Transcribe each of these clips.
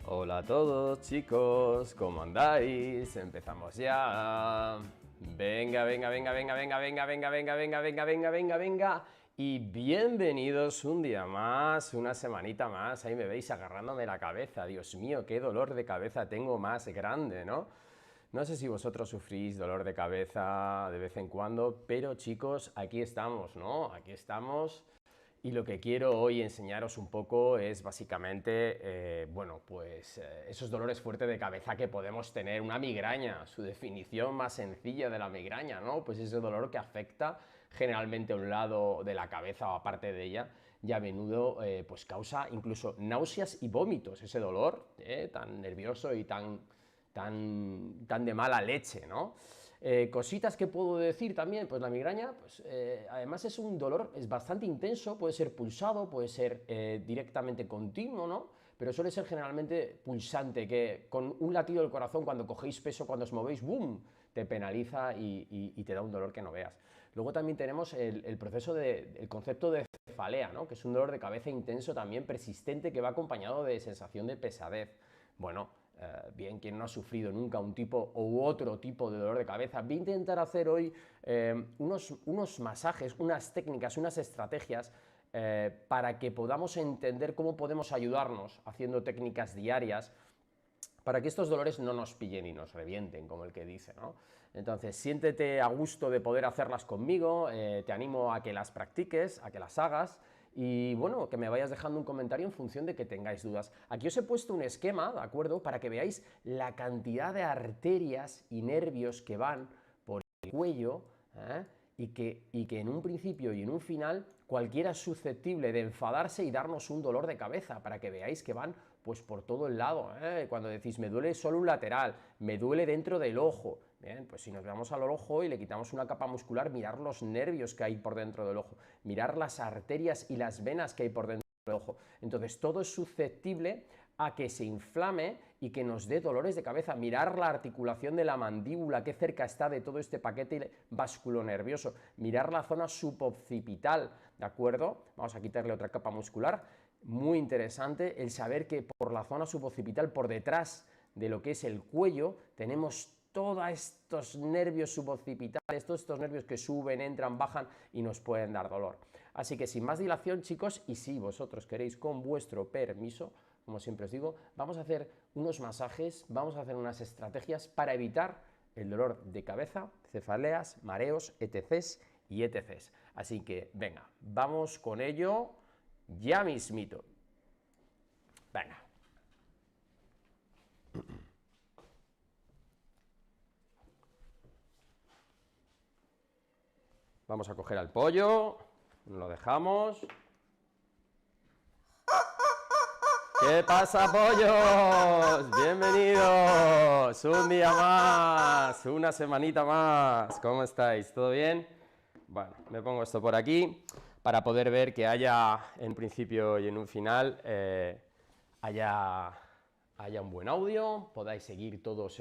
Hola a todos chicos, ¿cómo andáis? Empezamos ya. Venga, venga, venga, venga, venga, venga, venga, venga, venga, venga, venga, venga, venga. Y bienvenidos un día más, una semanita más. Ahí me veis agarrándome la cabeza. Dios mío, qué dolor de cabeza tengo más grande, ¿no? No sé si vosotros sufrís dolor de cabeza de vez en cuando, pero chicos, aquí estamos, ¿no? Aquí estamos. Y lo que quiero hoy enseñaros un poco es básicamente, esos dolores fuertes de cabeza que podemos tener, una migraña, su definición más sencilla de la migraña, ¿no? Pues ese dolor que afecta generalmente a un lado de la cabeza o a parte de ella, y a menudo pues causa incluso náuseas y vómitos, ese dolor tan nervioso y tan de mala leche, ¿no? Cositas que puedo decir también, pues la migraña, pues además es un dolor, es bastante intenso, puede ser pulsado, puede ser directamente continuo, ¿no? Pero suele ser generalmente pulsante, que con un latido del corazón, cuando cogéis peso, cuando os movéis, ¡boom!, te penaliza y te da un dolor que no veas. Luego también tenemos el concepto de cefalea, ¿no? Que es un dolor de cabeza intenso también persistente que va acompañado de sensación de pesadez. Bueno, bien, quien no ha sufrido nunca un tipo u otro tipo de dolor de cabeza, voy a intentar hacer hoy unos masajes, unas técnicas, unas estrategias para que podamos entender cómo podemos ayudarnos haciendo técnicas diarias para que estos dolores no nos pillen y nos revienten, como el que dice, ¿no? Entonces, siéntete a gusto de poder hacerlas conmigo, te animo a que las practiques, a que las hagas, y bueno, que me vayas dejando un comentario en función de que tengáis dudas. Aquí os he puesto un esquema, ¿de acuerdo?, para que veáis la cantidad de arterias y nervios que van por el cuello, y que en un principio y en un final cualquiera es susceptible de enfadarse y darnos un dolor de cabeza, para que veáis que van pues por todo el lado, cuando decís me duele solo un lateral, me duele dentro del ojo, bien, pues si nos vamos al ojo y le quitamos una capa muscular, mirar los nervios que hay por dentro del ojo, mirar las arterias y las venas que hay por dentro del ojo, entonces todo es susceptible a que se inflame y que nos dé dolores de cabeza. Mirar la articulación de la mandíbula, qué cerca está de todo este paquete vasculonervioso, mirar la zona suboccipital, ¿de acuerdo? Vamos a quitarle otra capa muscular. Muy interesante el saber que por la zona suboccipital, por detrás de lo que es el cuello, tenemos todos estos nervios suboccipitales, todos estos nervios que suben, entran, bajan y nos pueden dar dolor. Así que sin más dilación, chicos, y si vosotros queréis, con vuestro permiso, como siempre os digo, vamos a hacer unos masajes, vamos a hacer unas estrategias para evitar el dolor de cabeza, cefaleas, mareos, etc. y etc. Así que, venga, vamos con ello ya mismito. Venga. Vamos a coger al pollo, lo dejamos. ¿Qué pasa, pollos? Bienvenidos, un día más, una semanita más. ¿Cómo estáis? ¿Todo bien? Bueno, me pongo esto por aquí para poder ver que haya en principio y en un final haya un buen audio, podáis seguir todos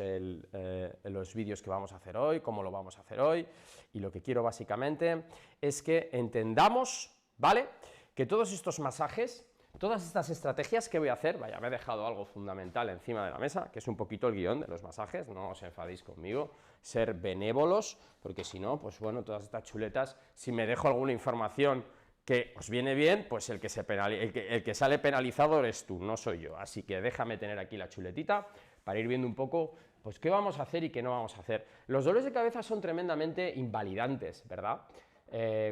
los vídeos que vamos a hacer hoy, cómo lo vamos a hacer hoy, y lo que quiero básicamente es que entendamos, ¿vale?, que todos estos masajes, todas estas estrategias que voy a hacer, vaya, me he dejado algo fundamental encima de la mesa, que es un poquito el guión de los masajes, no os enfadéis conmigo, ser benévolos, porque si no, pues bueno, todas estas chuletas, si me dejo alguna información que os viene bien, pues el que sale penalizado eres tú, no soy yo, así que déjame tener aquí la chuletita para ir viendo un poco pues qué vamos a hacer y qué no vamos a hacer. Los dolores de cabeza son tremendamente invalidantes, ¿verdad?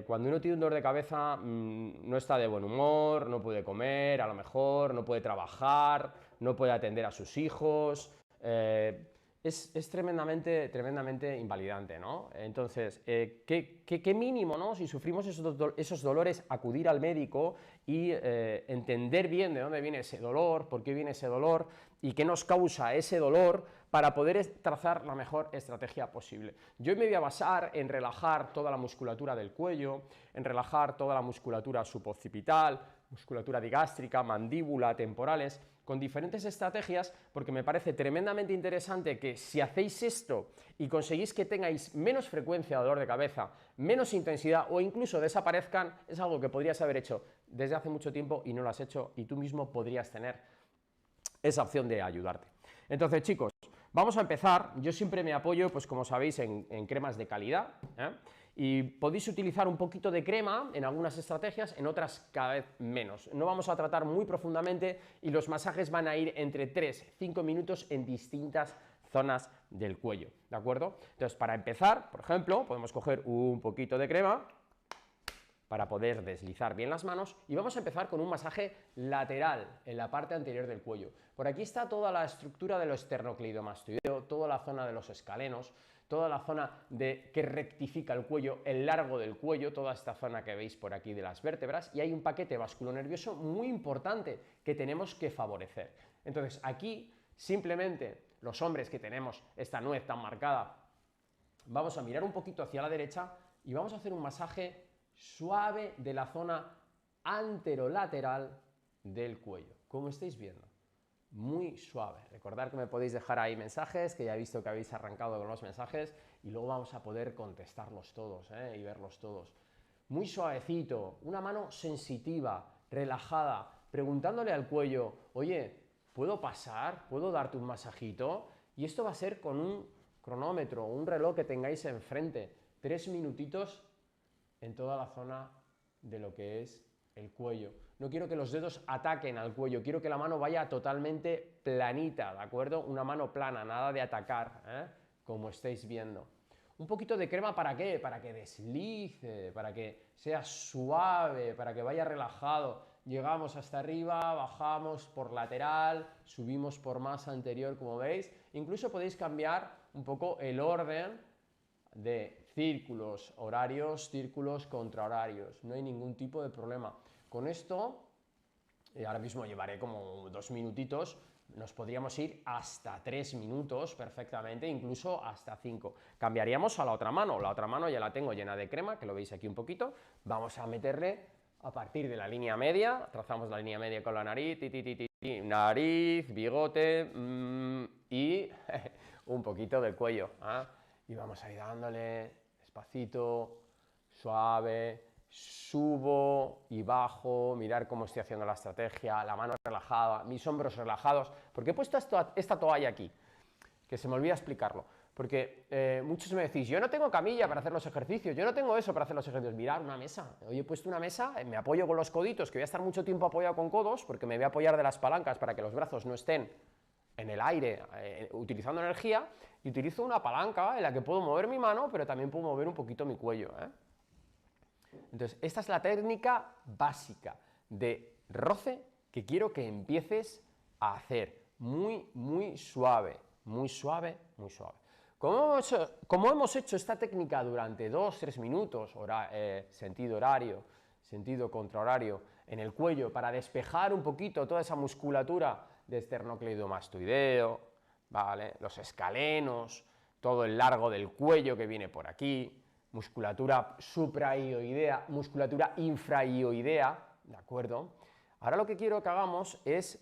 Cuando uno tiene un dolor de cabeza no está de buen humor, no puede comer, a lo mejor, no puede trabajar, no puede atender a sus hijos, es tremendamente invalidante, ¿no? Entonces, ¿qué mínimo, ¿no?, si sufrimos esos dolores, acudir al médico y entender bien de dónde viene ese dolor, por qué viene ese dolor y qué nos causa ese dolor, para poder trazar la mejor estrategia posible. Yo me voy a basar en relajar toda la musculatura del cuello, en relajar toda la musculatura suboccipital, musculatura digástrica, mandíbula, temporales, con diferentes estrategias, porque me parece tremendamente interesante que si hacéis esto y conseguís que tengáis menos frecuencia de dolor de cabeza, menos intensidad o incluso desaparezcan, es algo que podrías haber hecho desde hace mucho tiempo y no lo has hecho, y tú mismo podrías tener esa opción de ayudarte. Entonces, chicos, vamos a empezar. Yo siempre me apoyo, pues como sabéis, en cremas de calidad, y podéis utilizar un poquito de crema en algunas estrategias, en otras cada vez menos. No vamos a tratar muy profundamente y los masajes van a ir entre 3-5 minutos en distintas zonas del cuello, ¿de acuerdo? Entonces, para empezar, por ejemplo, podemos coger un poquito de crema para poder deslizar bien las manos, y vamos a empezar con un masaje lateral en la parte anterior del cuello. Por aquí está toda la estructura del esternocleidomastoideo, toda la zona de los escalenos, toda la zona que rectifica el cuello, el largo del cuello, toda esta zona que veis por aquí de las vértebras, y hay un paquete vasculonervioso muy importante que tenemos que favorecer. Entonces, aquí simplemente los hombres que tenemos esta nuez tan marcada, vamos a mirar un poquito hacia la derecha y vamos a hacer un masaje suave de la zona anterolateral del cuello, como estáis viendo, muy suave. Recordad que me podéis dejar ahí mensajes, que ya he visto que habéis arrancado con los mensajes, y luego vamos a poder contestarlos todos, y verlos todos. Muy suavecito, una mano sensitiva, relajada, preguntándole al cuello, oye, ¿puedo pasar? ¿Puedo darte un masajito? Y esto va a ser con un cronómetro, un reloj que tengáis enfrente, 3 minutitos en toda la zona de lo que es el cuello. No quiero que los dedos ataquen al cuello, quiero que la mano vaya totalmente planita, ¿de acuerdo? Una mano plana, nada de atacar, como estáis viendo. Un poquito de crema, ¿para qué? Para que deslice, para que sea suave, para que vaya relajado. Llegamos hasta arriba, bajamos por lateral, subimos por más anterior, como veis. Incluso podéis cambiar un poco el orden de círculos horarios, círculos contrahorarios, no hay ningún tipo de problema. Con esto, ahora mismo llevaré como 2 minutitos, nos podríamos ir hasta 3 minutos perfectamente, incluso hasta 5. Cambiaríamos a la otra mano ya la tengo llena de crema, que lo veis aquí un poquito, vamos a meterle a partir de la línea media, trazamos la línea media con la nariz, nariz, bigote, y un poquito del cuello, y vamos a ir dándole despacito, suave, subo y bajo, mirar cómo estoy haciendo la estrategia, la mano relajada, mis hombros relajados. ¿Por qué he puesto esta toalla aquí? Que se me olvida explicarlo. Porque muchos me decís, yo no tengo camilla para hacer los ejercicios, yo no tengo eso para hacer los ejercicios. Mirad, una mesa. Hoy he puesto una mesa, me apoyo con los coditos, que voy a estar mucho tiempo apoyado con codos, porque me voy a apoyar de las palancas para que los brazos no estén en el aire, utilizando energía, y utilizo una palanca en la que puedo mover mi mano, pero también puedo mover un poquito mi cuello. Entonces, esta es la técnica básica de roce que quiero que empieces a hacer. Muy, muy suave, muy suave, muy suave. Como hemos hecho esta técnica durante 2-3 minutos, sentido horario, sentido contrahorario, en el cuello, para despejar un poquito toda esa musculatura de esternocleidomastoideo, ¿vale? Los escalenos, todo el largo del cuello que viene por aquí, musculatura supraioidea, musculatura infraioidea, ¿de acuerdo? Ahora lo que quiero que hagamos es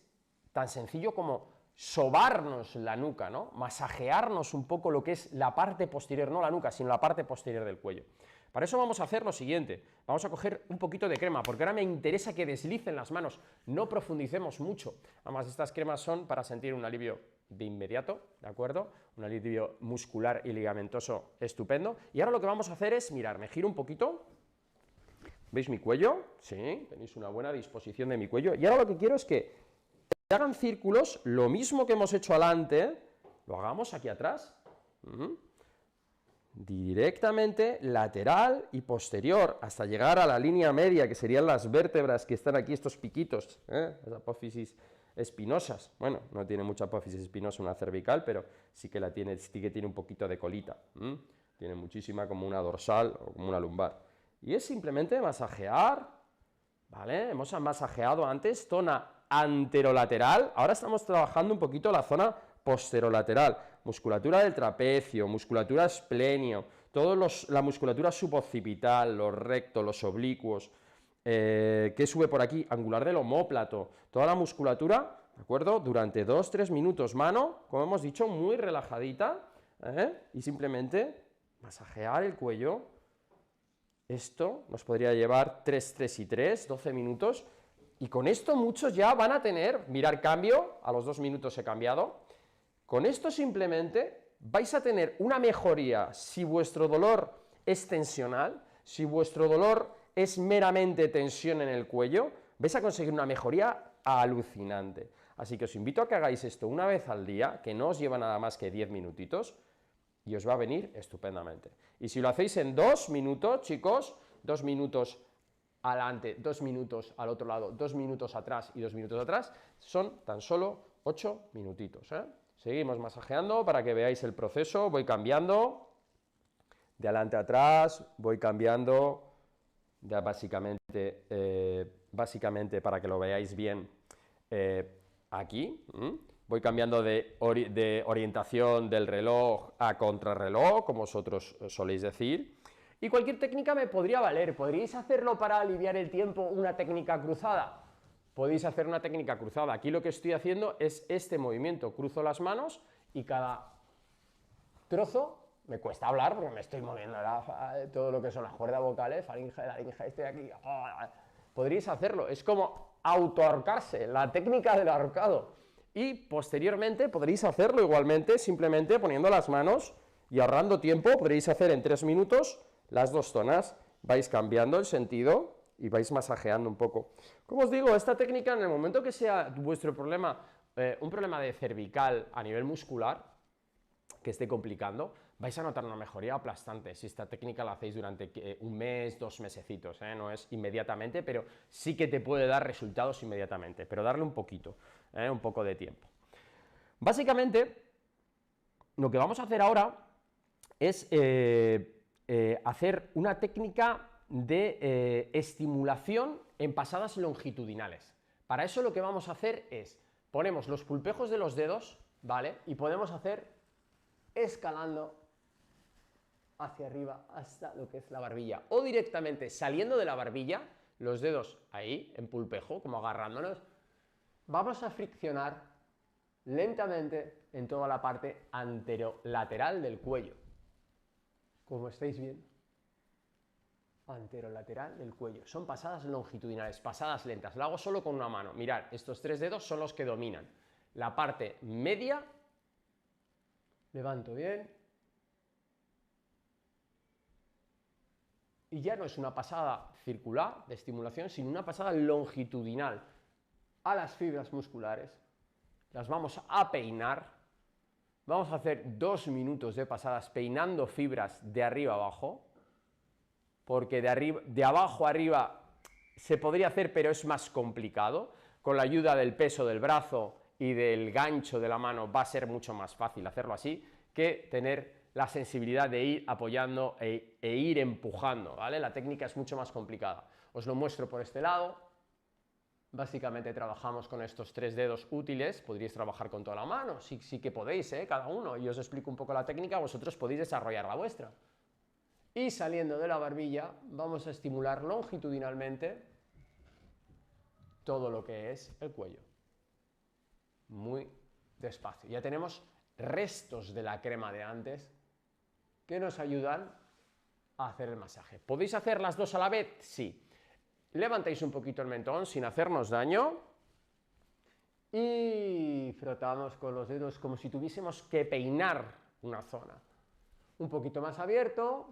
tan sencillo como sobarnos la nuca, ¿no? Masajearnos un poco lo que es la parte posterior, no la nuca, sino la parte posterior del cuello. Para eso vamos a hacer lo siguiente, vamos a coger un poquito de crema, porque ahora me interesa que deslicen las manos, no profundicemos mucho. Además, estas cremas son para sentir un alivio de inmediato, ¿de acuerdo? Un alivio muscular y ligamentoso estupendo. Y ahora lo que vamos a hacer es, mirar, me giro un poquito, ¿veis mi cuello? Sí, tenéis una buena disposición de mi cuello. Y ahora lo que quiero es que hagan círculos, lo mismo que hemos hecho adelante, lo hagamos aquí atrás. Directamente lateral y posterior, hasta llegar a la línea media, que serían las vértebras que están aquí, estos piquitos, las apófisis espinosas. Bueno, no tiene mucha apófisis espinosa una cervical, pero sí que tiene un poquito de colita. Tiene muchísima, como una dorsal o como una lumbar. Y es simplemente masajear, ¿vale? Hemos masajeado antes zona anterolateral, ahora estamos trabajando un poquito la zona posterolateral, musculatura del trapecio, musculatura esplenio, la musculatura suboccipital, los rectos, los oblicuos, que sube por aquí, angular del omóplato, toda la musculatura, ¿de acuerdo? Durante 2-3 minutos, mano, como hemos dicho, muy relajadita, y simplemente masajear el cuello. Esto nos podría llevar 3 y 3, 12 minutos, Y con esto muchos ya van a tener, mirar cambio, a los 2 minutos he cambiado, con esto simplemente vais a tener una mejoría si vuestro dolor es tensional, si vuestro dolor es meramente tensión en el cuello, vais a conseguir una mejoría alucinante. Así que os invito a que hagáis esto una vez al día, que no os lleva nada más que 10 minutitos, y os va a venir estupendamente. Y si lo hacéis en 2 minutos, chicos, 2 minutos adelante, 2 minutos al otro lado, 2 minutos atrás y 2 minutos atrás, son tan solo 8 minutitos, ¿eh? Seguimos masajeando para que veáis el proceso, voy cambiando, de adelante a atrás, voy cambiando, ya básicamente para que lo veáis bien, aquí, voy cambiando de orientación del reloj a contrarreloj, como vosotros soléis decir, y cualquier técnica me podría valer. ¿Podríais hacerlo para aliviar el tiempo una técnica cruzada? Podéis hacer una técnica cruzada. Aquí lo que estoy haciendo es este movimiento, cruzo las manos y cada trozo, me cuesta hablar porque me estoy moviendo todo lo que son las cuerdas vocales, faringe, laringe, estoy aquí. Podríais hacerlo, es como autoahorcarse, la técnica del ahorcado. Y posteriormente podréis hacerlo igualmente, simplemente poniendo las manos y ahorrando tiempo, podréis hacer en 3 minutos las 2 zonas, vais cambiando el sentido y vais masajeando un poco. Como os digo, esta técnica, en el momento que sea vuestro problema, un problema de cervical a nivel muscular, que esté complicando, vais a notar una mejoría aplastante si esta técnica la hacéis durante un mes, 2 mesecitos, no es inmediatamente, pero sí que te puede dar resultados inmediatamente, pero darle un poquito, un poco de tiempo. Básicamente, lo que vamos a hacer ahora es hacer una técnica de estimulación en pasadas longitudinales. Para eso lo que vamos a hacer es, ponemos los pulpejos de los dedos, ¿vale? Y podemos hacer escalando hacia arriba hasta lo que es la barbilla, o directamente saliendo de la barbilla, los dedos ahí, en pulpejo, como agarrándonos, vamos a friccionar lentamente en toda la parte anterolateral del cuello, como estáis viendo, anterolateral del cuello. Son pasadas longitudinales, pasadas lentas, lo hago solo con una mano. Mirad, estos 3 dedos son los que dominan la parte media, levanto bien, y ya no es una pasada circular de estimulación, sino una pasada longitudinal a las fibras musculares. Las vamos a peinar, vamos a hacer 2 minutos de pasadas peinando fibras de arriba a abajo, porque de abajo a arriba se podría hacer, pero es más complicado. Con la ayuda del peso del brazo y del gancho de la mano va a ser mucho más fácil hacerlo así que tener la sensibilidad de ir apoyando e ir empujando, ¿vale? La técnica es mucho más complicada. Os lo muestro por este lado. Básicamente trabajamos con estos 3 dedos útiles, podríais trabajar con toda la mano, sí que podéis, cada uno, y os explico un poco la técnica, vosotros podéis desarrollar la vuestra. Y saliendo de la barbilla vamos a estimular longitudinalmente todo lo que es el cuello. Muy despacio. Ya tenemos restos de la crema de antes que nos ayudan a hacer el masaje. ¿Podéis hacer las 2 a la vez? Sí. Levantáis un poquito el mentón sin hacernos daño y frotamos con los dedos como si tuviésemos que peinar una zona. Un poquito más abierto,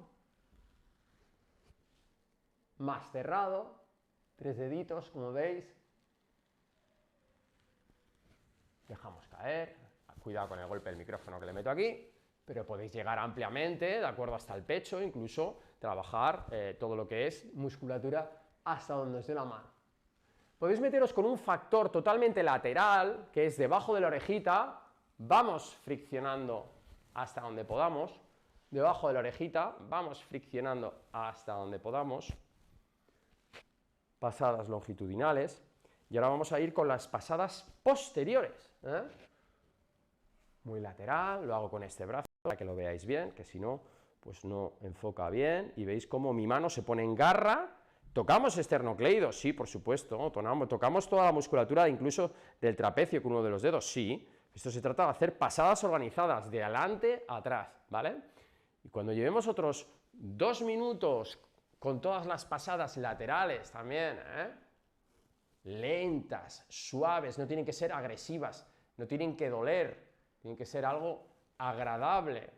más cerrado, 3 deditos, como veis. Dejamos caer, cuidado con el golpe del micrófono que le meto aquí, pero podéis llegar ampliamente, de acuerdo, hasta el pecho, incluso trabajar todo lo que es musculatura hasta donde os dé la mano. Podéis meteros con un factor totalmente lateral, que es debajo de la orejita, vamos friccionando hasta donde podamos, debajo de la orejita, vamos friccionando hasta donde podamos, pasadas longitudinales, y ahora vamos a ir con las pasadas posteriores, muy lateral, lo hago con este brazo, para que lo veáis bien, que si no, pues no enfoca bien, y veis cómo mi mano se pone en garra. ¿Tocamos esternocleidos? Sí, por supuesto, tocamos toda la musculatura, incluso del trapecio con uno de los dedos, sí. Esto se trata de hacer pasadas organizadas, de adelante a atrás, ¿vale? Y cuando llevemos otros 2 minutos con todas las pasadas laterales también, lentas, suaves, no tienen que ser agresivas, no tienen que doler, tienen que ser algo agradable,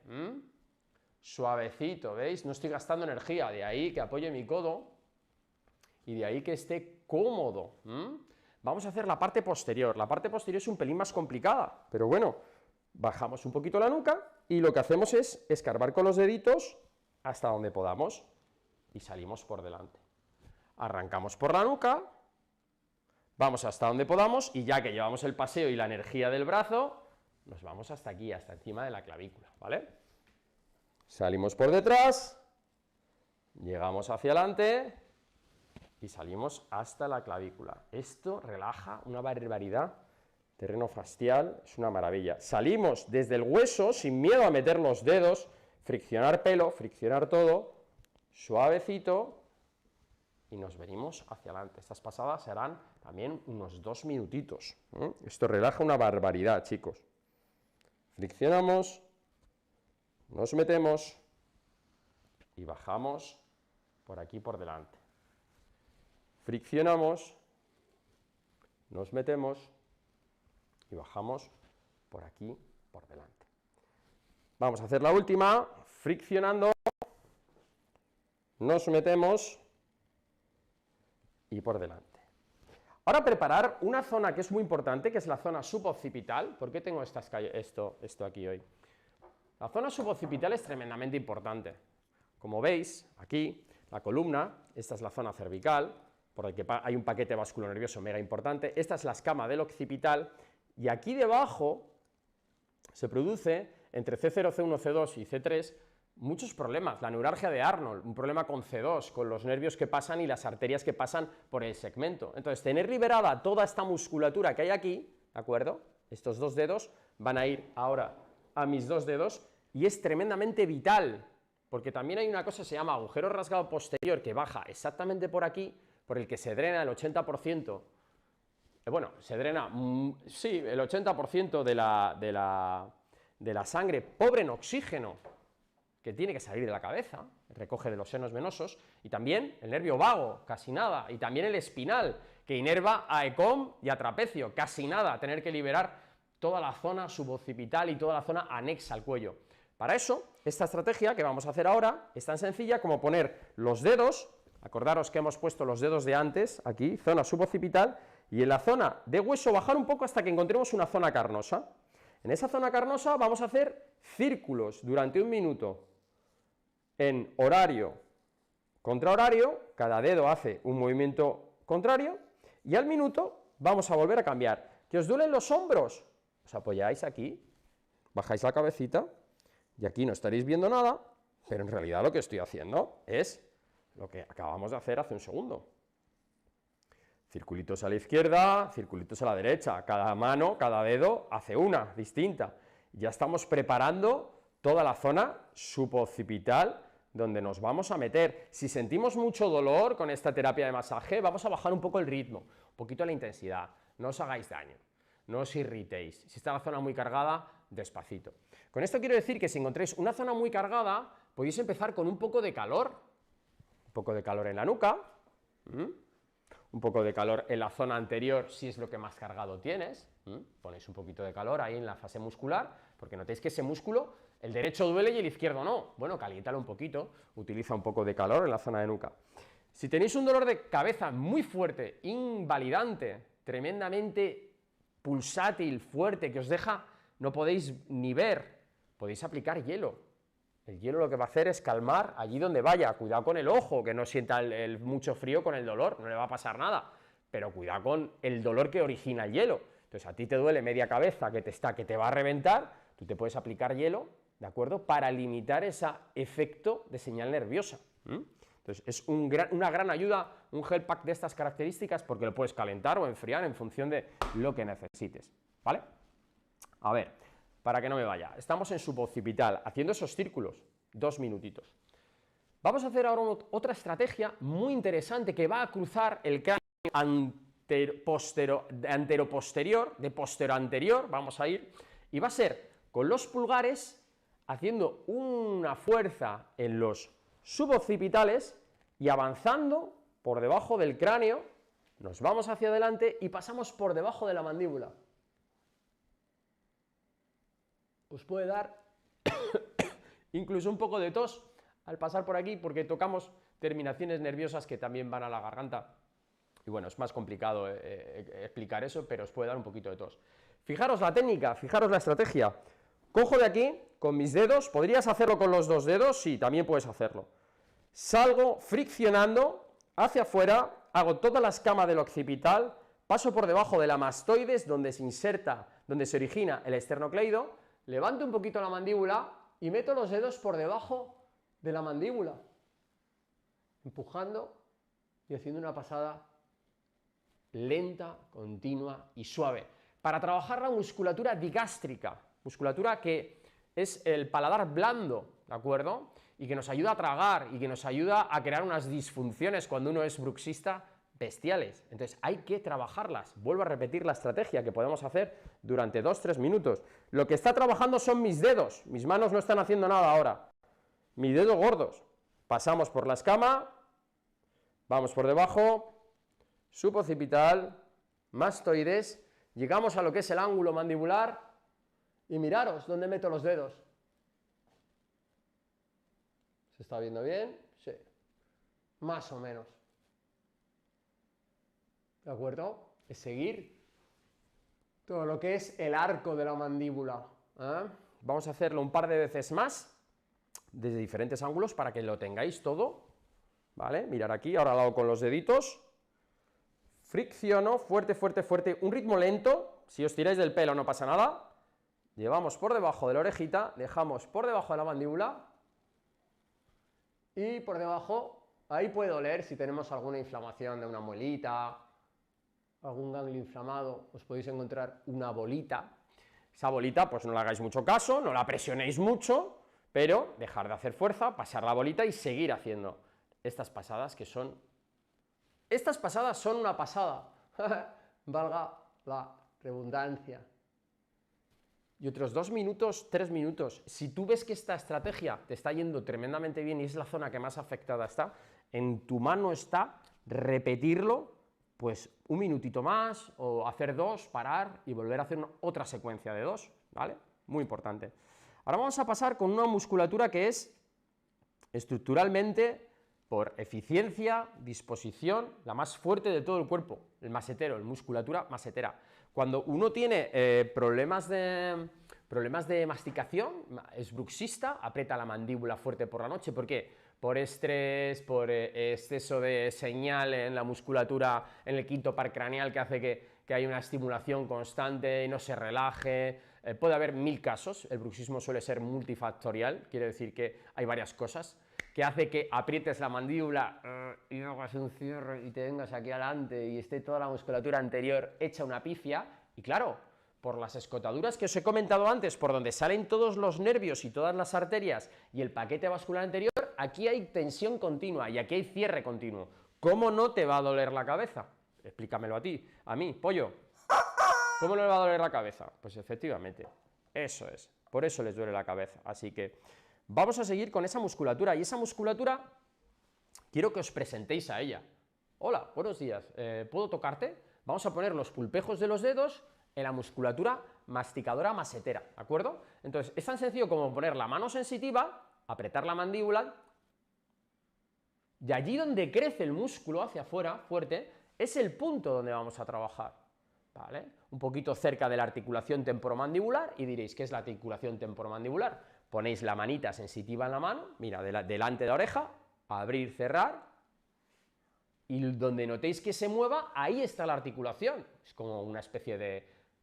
suavecito, ¿veis? No estoy gastando energía, de ahí que apoye mi codo y de ahí que esté cómodo. Vamos a hacer la parte posterior es un pelín más complicada, pero bueno, bajamos un poquito la nuca y lo que hacemos es escarbar con los deditos hasta donde podamos y salimos por delante. Arrancamos por la nuca, vamos hasta donde podamos y ya que llevamos el paseo y la energía del brazo, nos vamos hasta aquí, hasta encima de la clavícula, ¿vale? Salimos por detrás, llegamos hacia adelante y salimos hasta la clavícula. Esto relaja una barbaridad, terreno facial, es una maravilla. Salimos desde el hueso sin miedo a meter los dedos, friccionar pelo, friccionar todo, suavecito, y nos venimos hacia adelante. Estas pasadas serán también unos 2 minutitos. Esto relaja una barbaridad, chicos. Friccionamos, nos metemos y bajamos por aquí por delante. Friccionamos, nos metemos y bajamos por aquí por delante. Vamos a hacer la última, friccionando, nos metemos y por delante. Ahora preparar una zona que es muy importante, que es la zona suboccipital. ¿Por qué tengo esto aquí hoy? La zona suboccipital es tremendamente importante. Como veis, aquí, la columna, esta es la zona cervical, por la que hay un paquete vasculonervioso mega importante, esta es la escama del occipital, y aquí debajo se produce, entre C0, C1, C2 y C3, muchos problemas. La neuralgia de Arnold, un problema con C2, con los nervios que pasan y las arterias que pasan por el segmento. Entonces, tener liberada toda esta musculatura que hay aquí, ¿de acuerdo? Estos 2 dedos van a ir ahora a mis 2 dedos y es tremendamente vital, porque también hay una cosa que se llama agujero rasgado posterior que baja exactamente por aquí, por el que se drena el 80%, bueno, se drena, sí, el 80% de la sangre pobre en oxígeno, que tiene que salir de la cabeza, recoge de los senos venosos, y también el nervio vago, casi nada, y también el espinal, que inerva a ECOM y a trapecio, casi nada, tener que liberar toda la zona suboccipital y toda la zona anexa al cuello. Para eso, esta estrategia que vamos a hacer ahora es tan sencilla como poner los dedos, acordaros que hemos puesto los dedos de antes, aquí, zona suboccipital, y en la zona de hueso bajar un poco hasta que encontremos una zona carnosa. En esa zona carnosa vamos a hacer círculos durante 1 minuto, en horario contra horario, cada dedo hace un movimiento contrario, y al minuto vamos a volver a cambiar. ¿Que os duelen los hombros? Os apoyáis aquí, bajáis la cabecita, y aquí no estaréis viendo nada, pero en realidad lo que estoy haciendo es lo que acabamos de hacer hace un segundo. Circulitos a la izquierda, circulitos a la derecha, cada mano, cada dedo hace una distinta. Ya estamos preparando toda la zona suboccipital donde nos vamos a meter. Si sentimos mucho dolor con esta terapia de masaje, vamos a bajar un poco el ritmo, un poquito la intensidad, no os hagáis daño, no os irritéis. Si está la zona muy cargada, despacito. Con esto quiero decir que si encontréis una zona muy cargada, podéis empezar con un poco de calor en la nuca, un poco de calor en la zona anterior si es lo que más cargado tienes, ponéis un poquito de calor ahí en la fase muscular, porque notéis que ese músculo, el derecho duele y el izquierdo no, bueno, caliéntalo un poquito, utiliza un poco de calor en la zona de nuca. Si tenéis un dolor de cabeza muy fuerte, invalidante, tremendamente pulsátil, fuerte, que os deja, no podéis ni ver, podéis aplicar hielo. El hielo lo que va a hacer es calmar allí donde vaya. Cuidado con el ojo, que no sienta el mucho frío con el dolor, no le va a pasar nada, pero cuidado con el dolor que origina el hielo. Entonces a ti te duele media cabeza que te va a reventar, tú te puedes aplicar hielo, ¿de acuerdo?, para limitar ese efecto de señal nerviosa. Entonces es una gran ayuda un gel pack de estas características, porque lo puedes calentar o enfriar en función de lo que necesites, ¿vale? A ver, para que no me vaya, estamos en suboccipital, haciendo esos círculos, 2 minutitos. Vamos a hacer ahora otra estrategia muy interesante que va a cruzar el cráneo antero-posterior, de posterior-anterior, vamos a ir, y va a ser con los pulgares haciendo una fuerza en los suboccipitales y avanzando por debajo del cráneo, nos vamos hacia adelante y pasamos por debajo de la mandíbula. Os puede dar incluso un poco de tos al pasar por aquí porque tocamos terminaciones nerviosas que también van a la garganta. Y bueno, es más complicado explicar eso, pero os puede dar un poquito de tos. Fijaros la técnica, fijaros la estrategia. Cojo de aquí con mis dedos, ¿podrías hacerlo con los dos dedos? Sí, también puedes hacerlo. Salgo friccionando hacia afuera, hago toda la escama del occipital, paso por debajo de la mastoides, donde se inserta, donde se origina el esternocleido, levanto un poquito la mandíbula y meto los dedos por debajo de la mandíbula, empujando y haciendo una pasada lenta, continua y suave, para trabajar la musculatura digástrica, musculatura que es el paladar blando, ¿de acuerdo? Y que nos ayuda a tragar y que nos ayuda a crear unas disfunciones cuando uno es bruxista bestiales. Entonces hay que trabajarlas. Vuelvo a repetir la estrategia que podemos hacer durante 2-3 minutos. Lo que está trabajando son mis dedos, mis manos no están haciendo nada ahora. Mis dedos gordos. Pasamos por la escama, vamos por debajo, suboccipital, mastoides, llegamos a lo que es el ángulo mandibular y miraros dónde meto los dedos. ¿Se está viendo bien? Sí. Más o menos. ¿De acuerdo? Es seguir todo lo que es el arco de la mandíbula. Vamos a hacerlo un par de veces más, desde diferentes ángulos, para que lo tengáis todo. ¿Vale? Mirar aquí, ahora lo hago con los deditos. Fricciono, fuerte, fuerte, fuerte, un ritmo lento. Si os tiráis del pelo no pasa nada. Llevamos por debajo de la orejita, dejamos por debajo de la mandíbula. Y por debajo, ahí puede doler si tenemos alguna inflamación de una muelita, algún ganglio inflamado, os podéis encontrar una bolita. Esa bolita, pues no le hagáis mucho caso, no la presionéis mucho, pero dejar de hacer fuerza, pasar la bolita y seguir haciendo estas pasadas que son... Estas pasadas son una pasada, valga la redundancia. Y otros 2 minutos, 3 minutos. Si tú ves que esta estrategia te está yendo tremendamente bien y es la zona que más afectada está, en tu mano está repetirlo, pues un minutito más, o hacer 2, parar y volver a hacer otra secuencia de 2, ¿vale? Muy importante. Ahora vamos a pasar con una musculatura que es estructuralmente, por eficiencia, disposición, la más fuerte de todo el cuerpo, el masetero, la musculatura masetera. Cuando uno tiene problemas de masticación, es bruxista, aprieta la mandíbula fuerte por la noche. ¿Por qué? Por estrés, por exceso de señal en la musculatura, en el quinto par craneal, que hace que haya una estimulación constante y no se relaje. Puede haber 1000 casos, el bruxismo suele ser multifactorial, quiere decir que hay varias cosas, que hace que aprietes la mandíbula y hagas un cierre y te vengas aquí adelante y esté toda la musculatura anterior hecha una pifia. Y claro, por las escotaduras que os he comentado antes, por donde salen todos los nervios y todas las arterias y el paquete vascular anterior, aquí hay tensión continua y aquí hay cierre continuo. ¿Cómo no te va a doler la cabeza? Explícamelo a mí, pollo. ¿Cómo no le va a doler la cabeza? Pues efectivamente, eso es, por eso les duele la cabeza. Así que vamos a seguir con esa musculatura, y esa musculatura quiero que os presentéis a ella. Hola, buenos días, ¿puedo tocarte? Vamos a poner los pulpejos de los dedos en la musculatura masticadora masetera, ¿de acuerdo? Entonces, es tan sencillo como poner la mano sensitiva, apretar la mandíbula, y allí donde crece el músculo hacia afuera, fuerte, es el punto donde vamos a trabajar, ¿vale? Un poquito cerca de la articulación temporomandibular, y diréis, ¿qué es la articulación temporomandibular? Ponéis la manita sensitiva en la mano, mira, delante de la oreja, abrir, cerrar, y donde notéis que se mueva, ahí está la articulación. Es como una especie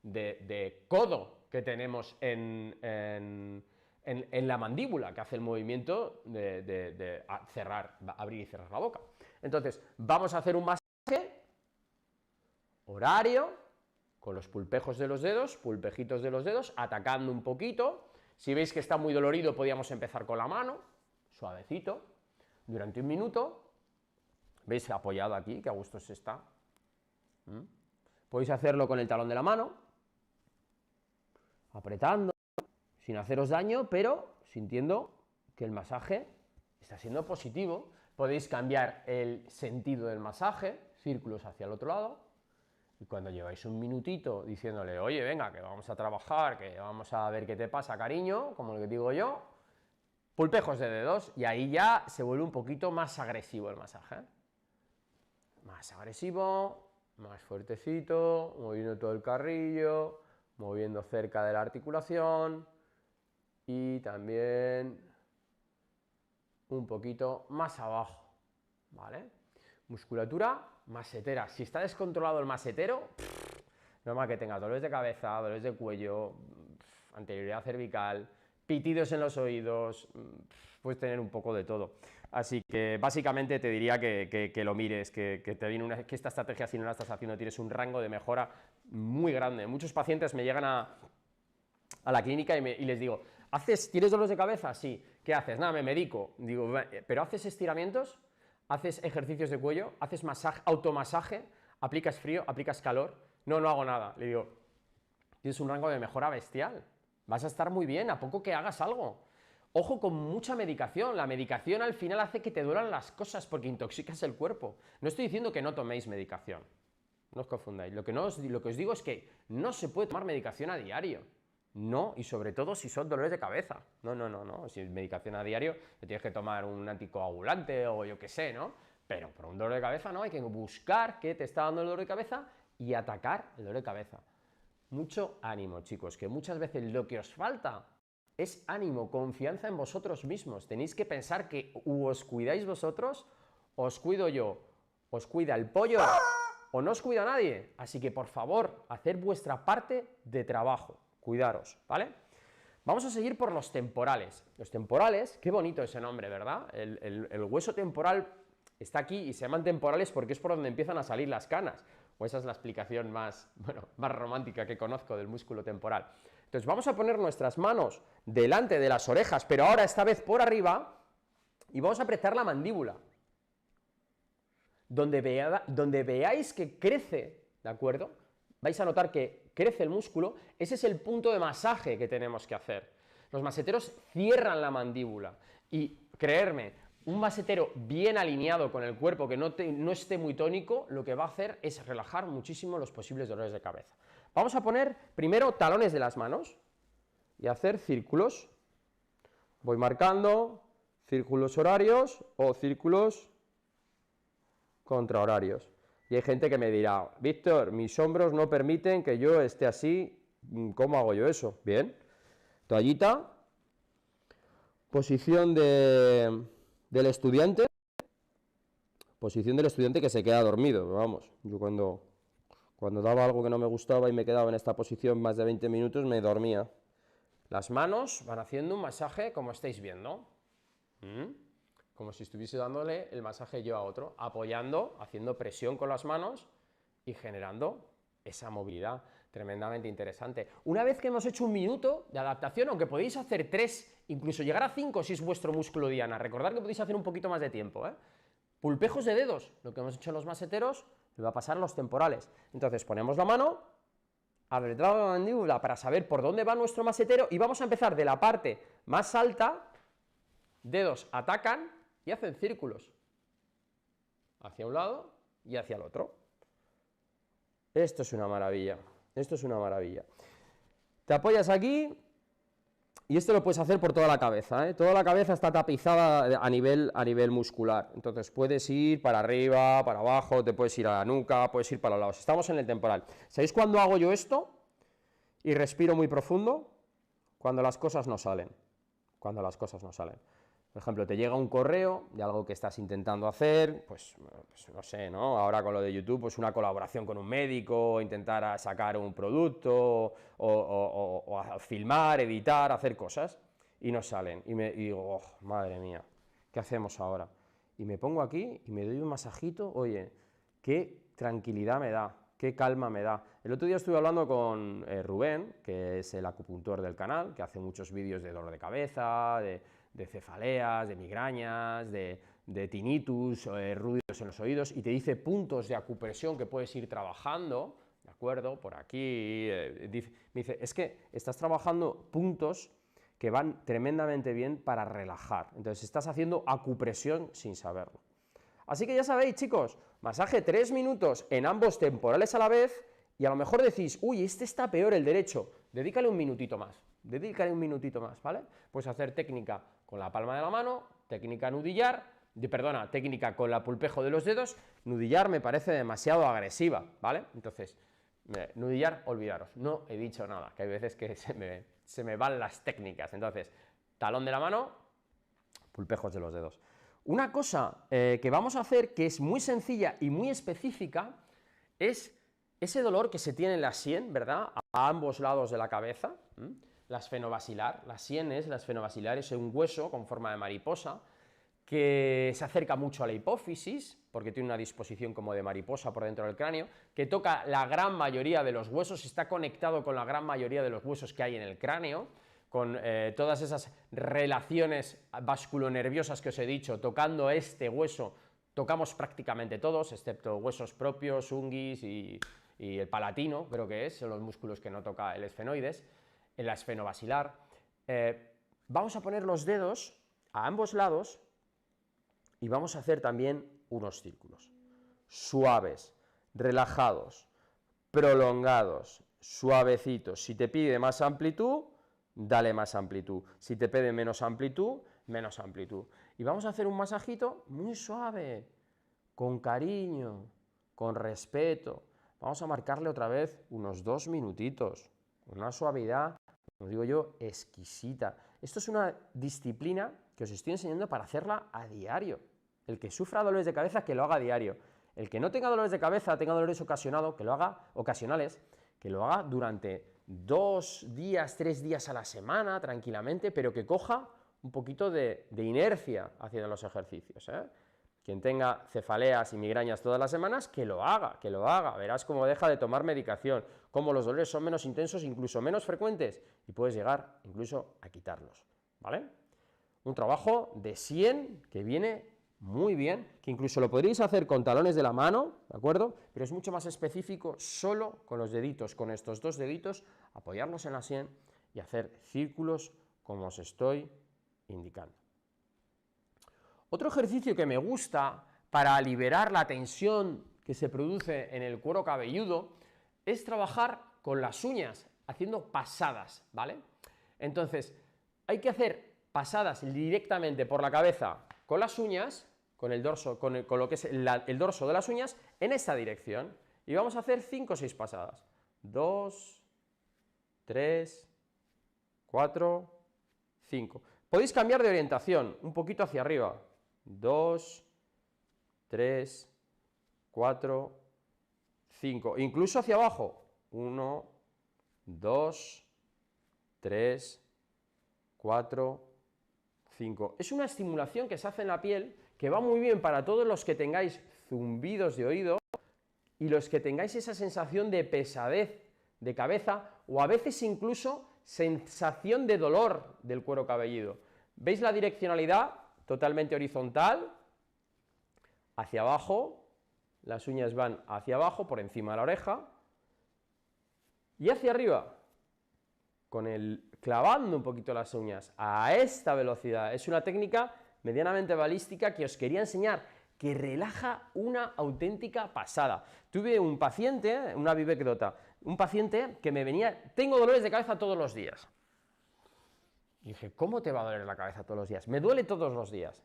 de codo que tenemos en la mandíbula, que hace el movimiento de cerrar, abrir y cerrar la boca. Entonces, vamos a hacer un masaje horario, con los pulpejos de los dedos, pulpejitos de los dedos, atacando un poquito. Si veis que está muy dolorido, podríamos empezar con la mano, suavecito, durante 1 minuto. ¿Veis? Apoyado aquí, que a gusto se está. Podéis hacerlo con el talón de la mano, apretando, sin haceros daño, pero sintiendo que el masaje está siendo positivo. Podéis cambiar el sentido del masaje, círculos hacia el otro lado, y cuando lleváis un minutito diciéndole, oye, venga, que vamos a trabajar, que vamos a ver qué te pasa, cariño, como lo que digo yo, pulpejos de dedos, y ahí ya se vuelve un poquito más agresivo el masaje, ¿eh? Más agresivo, más fuertecito, moviendo todo el carrillo, moviendo cerca de la articulación, y también un poquito más abajo, ¿vale? Musculatura masetera. Si está descontrolado el masetero, normal que tenga dolores de cabeza, dolores de cuello, anterioridad cervical, pitidos en los oídos, puedes tener un poco de todo. Así que básicamente te diría que lo mires, que que esta estrategia, si no la estás haciendo, tienes un rango de mejora muy grande. Muchos pacientes me llegan a la clínica y les digo, ¿tienes dolores de cabeza? Sí. ¿Qué haces? Nada, me medico. Digo, ¿pero haces estiramientos? ¿Haces ejercicios de cuello? ¿Haces masaje, automasaje? ¿Aplicas frío? ¿Aplicas calor? No, no hago nada. Le digo, tienes un rango de mejora bestial. Vas a estar muy bien, a poco que hagas algo. Ojo con mucha medicación. La medicación al final hace que te duelan las cosas porque intoxicas el cuerpo. No estoy diciendo que no toméis medicación. No os confundáis. Lo que os digo es que no se puede tomar medicación a diario. No, y sobre todo si son dolores de cabeza. No. Si es medicación a diario, te tienes que tomar un anticoagulante o yo qué sé, ¿no? Pero por un dolor de cabeza no, hay que buscar qué te está dando el dolor de cabeza y atacar el dolor de cabeza. Mucho ánimo, chicos, que muchas veces lo que os falta es ánimo, confianza en vosotros mismos. Tenéis que pensar que os cuidáis vosotros, os cuido yo, os cuida el pollo o no os cuida nadie. Así que, por favor, haced vuestra parte de trabajo. Cuidaros, ¿vale? Vamos a seguir por los temporales. Los temporales, qué bonito ese nombre, ¿verdad? El hueso temporal está aquí y se llaman temporales porque es por donde empiezan a salir las canas. O esa es la explicación más romántica que conozco del músculo temporal. Entonces vamos a poner nuestras manos delante de las orejas, pero ahora esta vez por arriba, y vamos a apretar la mandíbula. Donde veáis que crece, ¿de acuerdo? Vais a notar que crece el músculo, ese es el punto de masaje que tenemos que hacer. Los maseteros cierran la mandíbula y, creerme, un masetero bien alineado con el cuerpo, que no esté muy tónico, lo que va a hacer es relajar muchísimo los posibles dolores de cabeza. Vamos a poner primero talones de las manos y hacer círculos. Voy marcando círculos horarios o círculos contrahorarios. Y hay gente que me dirá, Víctor, mis hombros no permiten que yo esté así, ¿cómo hago yo eso? Bien, toallita, posición del estudiante que se queda dormido, vamos, yo cuando daba algo que no me gustaba y me quedaba en esta posición más de 20 minutos, me dormía. Las manos van haciendo un masaje como estáis viendo. Como si estuviese dándole el masaje yo a otro, apoyando, haciendo presión con las manos y generando esa movilidad tremendamente interesante. Una vez que hemos hecho un minuto de adaptación, aunque podéis hacer 3, incluso llegar a 5 si es vuestro músculo diana, recordad que podéis hacer un poquito más de tiempo, ¿eh? Pulpejos de dedos, lo que hemos hecho en los maseteros, le va a pasar a los temporales. Entonces ponemos la mano, apretamos la mandíbula para saber por dónde va nuestro masetero y vamos a empezar de la parte más alta, dedos atacan, y hacen círculos hacia un lado y hacia el otro. Esto es una maravilla, esto es una maravilla. Te apoyas aquí y esto lo puedes hacer por toda la cabeza, ¿eh? Toda la cabeza está tapizada a nivel muscular, entonces puedes ir para arriba, para abajo, te puedes ir a la nuca, puedes ir para los lados. Estamos en el temporal. ¿Sabéis cuándo hago yo esto? Y respiro muy profundo, cuando las cosas no salen. Cuando las cosas no salen. Por ejemplo, te llega un correo de algo que estás intentando hacer, pues no sé, ¿no? Ahora con lo de YouTube, pues una colaboración con un médico, intentar sacar un producto, o filmar, editar, hacer cosas, y no salen. Y digo, oh, madre mía, ¿qué hacemos ahora? Y me pongo aquí y me doy un masajito, oye, qué tranquilidad me da, qué calma me da. El otro día estuve hablando con Rubén, que es el acupuntor del canal, que hace muchos vídeos de dolor de cabeza, de cefaleas, de migrañas, de tinnitus, ruidos en los oídos, y te dice puntos de acupresión que puedes ir trabajando, ¿de acuerdo? Por aquí, me dice, es que estás trabajando puntos que van tremendamente bien para relajar, entonces estás haciendo acupresión sin saberlo. Así que ya sabéis, chicos, masaje 3 minutos en ambos temporales a la vez, y a lo mejor decís, uy, este está peor el derecho, dedícale un minutito más, ¿vale? Puedes hacer técnica con la palma de la mano, técnica nudillar, técnica con la pulpejo de los dedos. Nudillar me parece demasiado agresiva, ¿vale? Entonces, nudillar, olvidaros, no he dicho nada, que hay veces que se me van las técnicas. Entonces, talón de la mano, pulpejos de los dedos. Una cosa que vamos a hacer, que es muy sencilla y muy específica, es ese dolor que se tiene en la sien, ¿verdad?, a ambos lados de la cabeza, la esfenobasilar. La sien la esfenobasilar es un hueso con forma de mariposa que se acerca mucho a la hipófisis, porque tiene una disposición como de mariposa por dentro del cráneo, que toca la gran mayoría de los huesos, está conectado con la gran mayoría de los huesos que hay en el cráneo, con todas esas relaciones vasculonerviosas que os he dicho. Tocando este hueso tocamos prácticamente todos, excepto huesos propios, unguis y el palatino, creo que son los músculos que no toca el esfenoides, en la esfenobasilar. Vamos a poner los dedos a ambos lados y vamos a hacer también unos círculos suaves, relajados, prolongados, suavecitos. Si te pide más amplitud, dale más amplitud. Si te pide menos amplitud, menos amplitud. Y vamos a hacer un masajito muy suave, con cariño, con respeto. Vamos a marcarle otra vez unos 2 minutitos, con una suavidad, como digo yo, exquisita. Esto es una disciplina que os estoy enseñando para hacerla a diario. El que sufra dolores de cabeza, que lo haga a diario. El que no tenga dolores de cabeza, tenga dolores ocasionales, que lo haga durante 2 días, 3 días a la semana, tranquilamente, pero que coja un poquito de inercia hacia los ejercicios, ¿eh? Quien tenga cefaleas y migrañas todas las semanas, que lo haga, verás cómo deja de tomar medicación, cómo los dolores son menos intensos, incluso menos frecuentes, y puedes llegar incluso a quitarlos, ¿vale? Un trabajo de sien que viene muy bien, que incluso lo podríais hacer con talones de la mano, ¿de acuerdo? Pero es mucho más específico solo con los deditos, con estos 2 deditos, apoyarlos en la sien y hacer círculos como os estoy indicando. Otro ejercicio que me gusta para liberar la tensión que se produce en el cuero cabelludo es trabajar con las uñas, haciendo pasadas, ¿vale? Entonces, hay que hacer pasadas directamente por la cabeza con las uñas, con el dorso, con lo que es el dorso de las uñas, en esta dirección. Y vamos a hacer 5 o 6 pasadas. 2, 3, 4, 5. Podéis cambiar de orientación, un poquito hacia arriba. 2, 3, 4, 5. Incluso hacia abajo. 1, 2, 3, 4, 5. Es una estimulación que se hace en la piel que va muy bien para todos los que tengáis zumbidos de oído y los que tengáis esa sensación de pesadez de cabeza o a veces incluso sensación de dolor del cuero cabelludo. ¿Veis la direccionalidad? Totalmente horizontal, hacia abajo, las uñas van hacia abajo, por encima de la oreja, y hacia arriba, clavando un poquito las uñas a esta velocidad. Es una técnica medianamente balística que os quería enseñar, que relaja una auténtica pasada. Tuve un paciente, una vivécdota, un paciente que me venía, tengo dolores de cabeza todos los días. Y dije, ¿cómo te va a doler la cabeza todos los días? Me duele todos los días.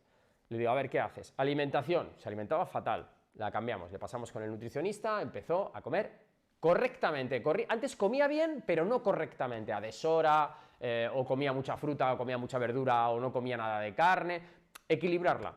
Le digo, a ver, ¿qué haces? Alimentación. Se alimentaba fatal. La cambiamos, le pasamos con el nutricionista, empezó a comer correctamente. Antes comía bien, pero no correctamente, a deshora, o comía mucha fruta, o comía mucha verdura, o no comía nada de carne. Equilibrarla.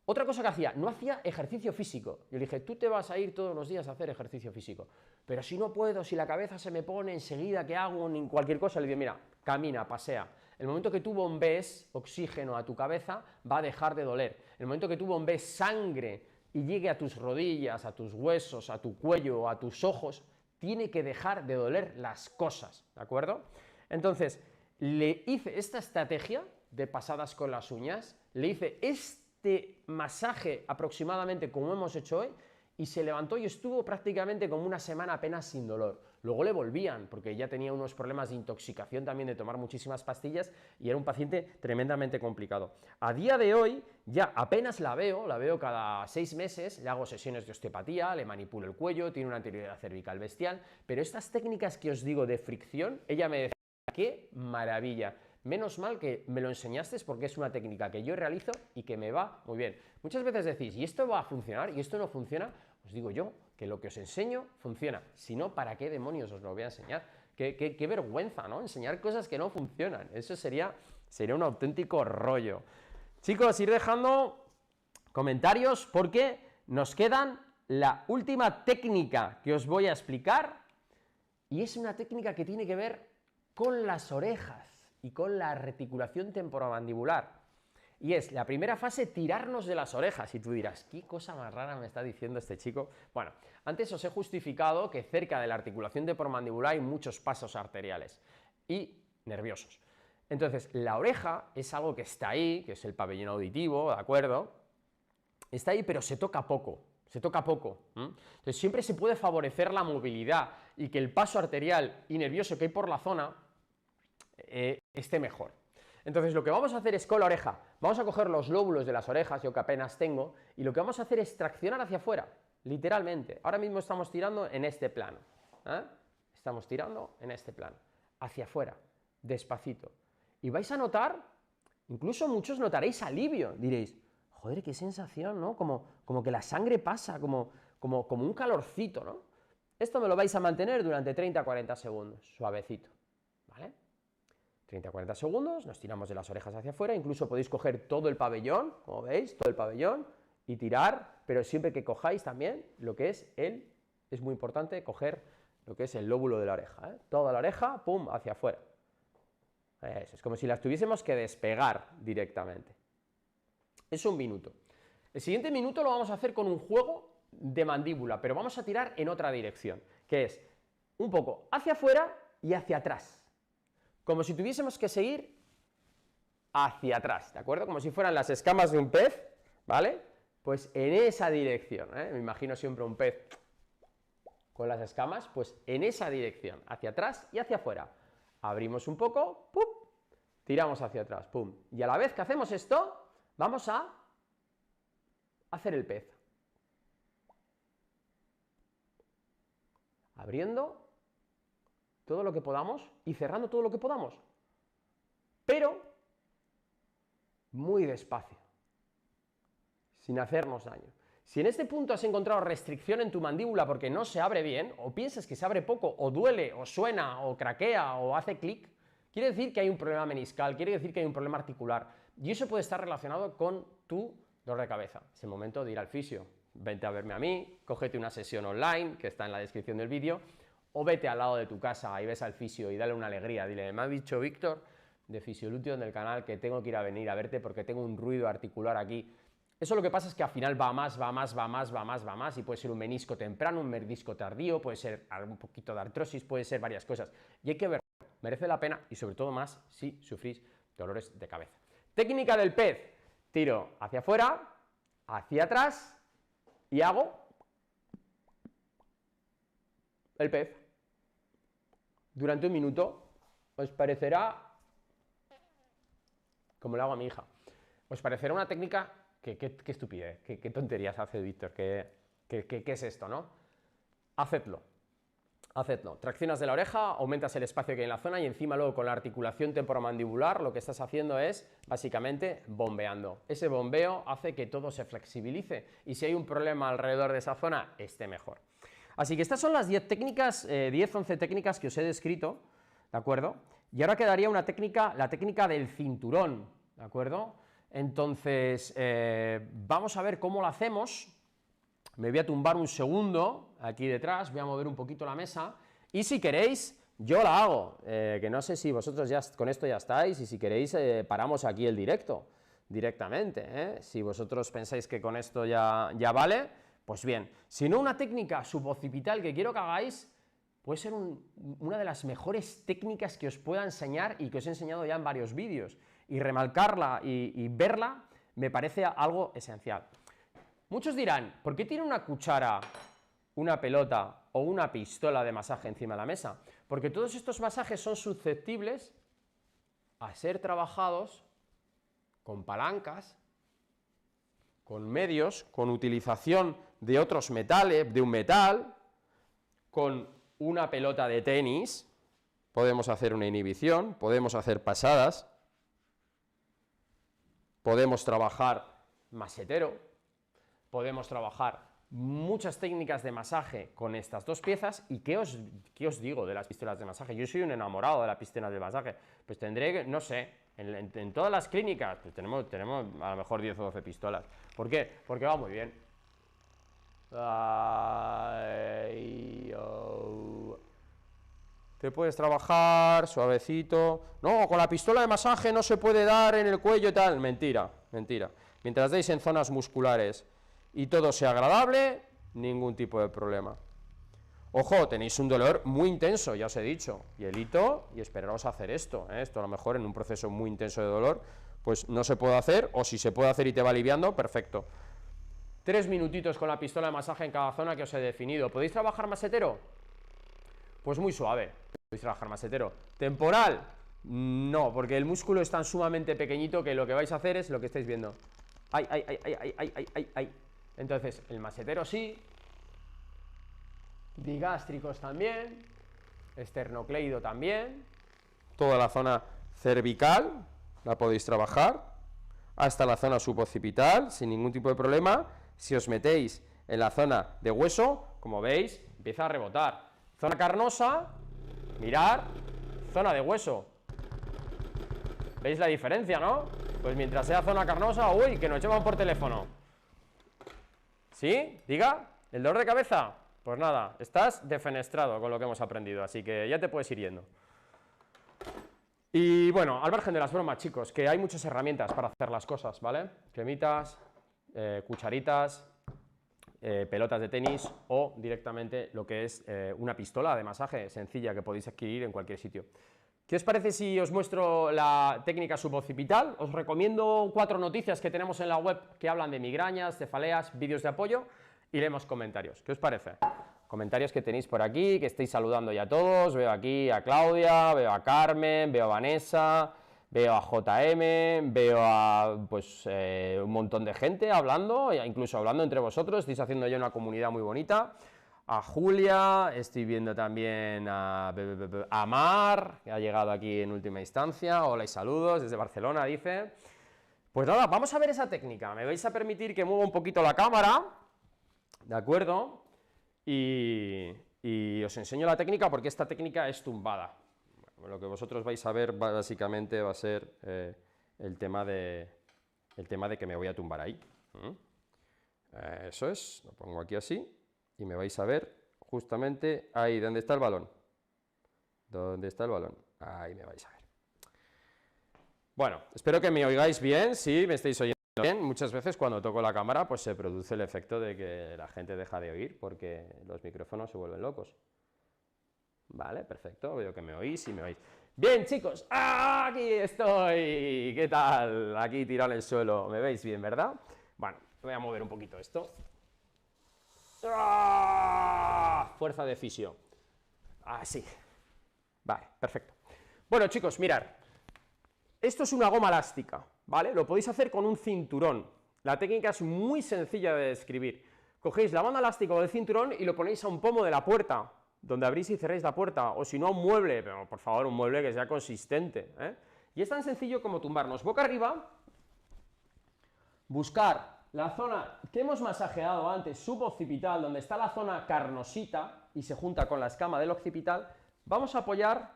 Otra cosa que hacía, no hacía ejercicio físico. Yo le dije, tú te vas a ir todos los días a hacer ejercicio físico. Pero si no puedo, si la cabeza se me pone enseguida, ¿qué hago? Ni cualquier cosa. Le digo, mira, camina, pasea. El momento que tú bombees oxígeno a tu cabeza, va a dejar de doler. El momento que tú bombees sangre y llegue a tus rodillas, a tus huesos, a tu cuello, a tus ojos, tiene que dejar de doler las cosas, ¿de acuerdo? Entonces, le hice esta estrategia de pasadas con las uñas, le hice este masaje aproximadamente como hemos hecho hoy, y se levantó y estuvo prácticamente como una semana apenas sin dolor. Luego le volvían, porque ya tenía unos problemas de intoxicación también, de tomar muchísimas pastillas, y era un paciente tremendamente complicado. A día de hoy, ya apenas la veo cada 6 meses, le hago sesiones de osteopatía, le manipulo el cuello, tiene una anterioridad cervical bestial, pero estas técnicas que os digo de fricción, ella me decía, ¡qué maravilla! Menos mal que me lo enseñaste porque es una técnica que yo realizo y que me va muy bien. Muchas veces decís, ¿y esto va a funcionar? ¿Y esto no funciona? Os digo yo que lo que os enseño funciona. Si no, ¿para qué demonios os lo voy a enseñar? Qué vergüenza, ¿no? Enseñar cosas que no funcionan. Eso sería un auténtico rollo. Chicos, ir dejando comentarios porque nos quedan la última técnica que os voy a explicar, y es una técnica que tiene que ver con las orejas y con la reticulación temporomandibular. Y es la primera fase, tirarnos de las orejas. Y tú dirás, ¿qué cosa más rara me está diciendo este chico? Bueno, antes os he justificado que cerca de la articulación temporomandibular hay muchos pasos arteriales y nerviosos. Entonces, la oreja es algo que está ahí, que es el pabellón auditivo, ¿de acuerdo? Está ahí, pero se toca poco. Entonces, siempre se puede favorecer la movilidad y que el paso arterial y nervioso que hay por la zona esté mejor. Entonces, lo que vamos a hacer es con la oreja, vamos a coger los lóbulos de las orejas, yo que apenas tengo, y lo que vamos a hacer es traccionar hacia afuera, literalmente. Ahora mismo estamos tirando en este plano, estamos tirando en este plano, hacia afuera, despacito. Y vais a notar, incluso muchos notaréis alivio, diréis, joder, qué sensación, ¿no? Como que la sangre pasa, como un calorcito, ¿no? Esto me lo vais a mantener durante 30-40 segundos, suavecito, ¿vale? 30-40 segundos, nos tiramos de las orejas hacia afuera, incluso podéis coger todo el pabellón, como veis, todo el pabellón, y tirar, pero siempre que cojáis también lo que es es muy importante coger lo que es el lóbulo de la oreja, ¿eh? Toda la oreja, pum, hacia afuera. Eso, es como si las tuviésemos que despegar directamente. Es 1 minuto. El siguiente minuto lo vamos a hacer con un juego de mandíbula, pero vamos a tirar en otra dirección, que es un poco hacia afuera y hacia atrás. Como si tuviésemos que seguir hacia atrás, ¿de acuerdo? Como si fueran las escamas de un pez, ¿vale? Pues en esa dirección, ¿eh? Me imagino siempre un pez con las escamas, pues en esa dirección, hacia atrás y hacia afuera. Abrimos un poco, ¡pum! Tiramos hacia atrás, ¡pum! Y a la vez que hacemos esto, vamos a hacer el pez. Abriendo todo lo que podamos y cerrando todo lo que podamos, pero muy despacio, sin hacernos daño. Si en este punto has encontrado restricción en tu mandíbula porque no se abre bien, o piensas que se abre poco, o duele, o suena, o craquea, o hace clic, quiere decir que hay un problema meniscal, quiere decir que hay un problema articular, y eso puede estar relacionado con tu dolor de cabeza. Es el momento de ir al fisio. Vente a verme a mí, cógete una sesión online, que está en la descripción del vídeo, o vete al lado de tu casa y ves al fisio y dale una alegría, dile, me ha dicho Víctor de Fisiolution del canal que tengo que ir a venir a verte porque tengo un ruido articular aquí. Eso lo que pasa es que al final va más, y puede ser un menisco temprano, un menisco tardío, puede ser un poquito de artrosis, puede ser varias cosas. Y hay que verlo, merece la pena y sobre todo más si sufrís dolores de cabeza. Técnica del pez, tiro hacia afuera, hacia atrás y hago el pez. Durante 1 minuto, os parecerá, como le hago a mi hija, os parecerá una técnica que qué estupidez, qué tonterías hace Víctor, qué es esto, ¿no? Hacedlo, traccionas de la oreja, aumentas el espacio que hay en la zona y encima luego con la articulación temporomandibular lo que estás haciendo es básicamente bombeando. Ese bombeo hace que todo se flexibilice y si hay un problema alrededor de esa zona, esté mejor. Así que estas son las 10 técnicas, 10-11 técnicas que os he descrito, ¿de acuerdo? Y ahora quedaría una técnica, la técnica del cinturón, ¿de acuerdo? Entonces, vamos a ver cómo lo hacemos. Me voy a tumbar un segundo aquí detrás, voy a mover un poquito la mesa, y si queréis, yo la hago, que no sé si vosotros ya con esto ya estáis, y si queréis, paramos aquí el directo, directamente, ¿eh? Si vosotros pensáis que con esto ya vale, pues bien, si no, una técnica suboccipital que quiero que hagáis puede ser una de las mejores técnicas que os pueda enseñar y que os he enseñado ya en varios vídeos, y remarcarla y verla me parece algo esencial. Muchos dirán, ¿por qué tiene una cuchara, una pelota o una pistola de masaje encima de la mesa? Porque todos estos masajes son susceptibles a ser trabajados con palancas, con medios, con utilización de otros metales, de un metal, con una pelota de tenis, podemos hacer una inhibición, podemos hacer pasadas, podemos trabajar masetero, podemos trabajar muchas técnicas de masaje con estas dos piezas. ¿Y qué os digo de las pistolas de masaje? Yo soy un enamorado de las pistolas de masaje, pues tendré, no sé, en todas las clínicas pues tenemos a lo mejor 10 o 12 pistolas. ¿Por qué? Porque va muy bien. Ay, oh. Te puedes trabajar suavecito. No, con la pistola de masaje no se puede dar en el cuello y tal. Mentira, mentira. Mientras deis en zonas musculares y todo sea agradable, ningún tipo de problema. Ojo, tenéis un dolor muy intenso, ya os he dicho. Hielito y esperaros a hacer esto. Esto a lo mejor en un proceso muy intenso de dolor, pues no se puede hacer, o si se puede hacer y te va aliviando, perfecto. 3 minutitos con la pistola de masaje en cada zona que os he definido. ¿Podéis trabajar masetero? Pues muy suave. Podéis trabajar masetero. ¿Temporal? No, porque el músculo es tan sumamente pequeñito que lo que vais a hacer es lo que estáis viendo. ¡Ay, ay, ay, ay, ay, ay, ay, ay! Entonces, el masetero sí, digástricos también, esternocleido también, toda la zona cervical la podéis trabajar, hasta la zona suboccipital, sin ningún tipo de problema. Si os metéis en la zona de hueso, como veis, empieza a rebotar. Zona carnosa, mirar, zona de hueso. ¿Veis la diferencia, no? Pues mientras sea zona carnosa, uy, que nos llevan por teléfono. ¿Sí? Diga, ¿el dolor de cabeza? Pues nada, estás defenestrado con lo que hemos aprendido, así que ya te puedes ir yendo. Y bueno, al margen de las bromas, chicos, que hay muchas herramientas para hacer las cosas, ¿vale? Cremitas, cucharitas, pelotas de tenis o directamente lo que es una pistola de masaje sencilla que podéis adquirir en cualquier sitio. ¿Qué os parece si os muestro la técnica suboccipital? Os recomiendo 4 noticias que tenemos en la web que hablan de migrañas, cefaleas, vídeos de apoyo y leemos comentarios. ¿Qué os parece? Comentarios que tenéis por aquí, que estáis saludando ya a todos. Veo aquí a Claudia, veo a Carmen, veo a Vanessa, veo a JM, veo a pues, un montón de gente hablando, incluso hablando entre vosotros. Estáis haciendo ya una comunidad muy bonita. A Julia, estoy viendo también a Mar, que ha llegado aquí en última instancia. Hola y saludos desde Barcelona, dice. Pues nada, vamos a ver esa técnica. Me vais a permitir que mueva un poquito la cámara, ¿de acuerdo? Y os enseño la técnica porque esta técnica es tumbada. Bueno, lo que vosotros vais a ver básicamente va a ser el tema de que me voy a tumbar ahí. Eso es, lo pongo aquí así y me vais a ver justamente ahí, ¿dónde está el balón? ¿Dónde está el balón? Ahí me vais a ver. Bueno, espero que me oigáis bien, sí, me estáis oyendo bien. Muchas veces cuando toco la cámara pues se produce el efecto de que la gente deja de oír porque los micrófonos se vuelven locos. Vale, perfecto, veo que me oís y me oís. Bien, chicos, aquí estoy. ¿Qué tal? Aquí tirado en el suelo. ¿Me veis bien, verdad? Bueno, voy a mover un poquito esto. Fuerza de fisio. Así. Vale, perfecto. Bueno, chicos, mirad. Esto es una goma elástica, ¿vale? Lo podéis hacer con un cinturón. La técnica es muy sencilla de describir. Cogéis la banda elástica o el cinturón y lo ponéis a un pomo de la puerta, donde abrís y cerréis la puerta, o si no, un mueble, pero por favor, un mueble que sea consistente, ¿eh? Y es tan sencillo como tumbarnos boca arriba, buscar la zona que hemos masajeado antes, suboccipital, donde está la zona carnosita y se junta con la escama del occipital, vamos a apoyar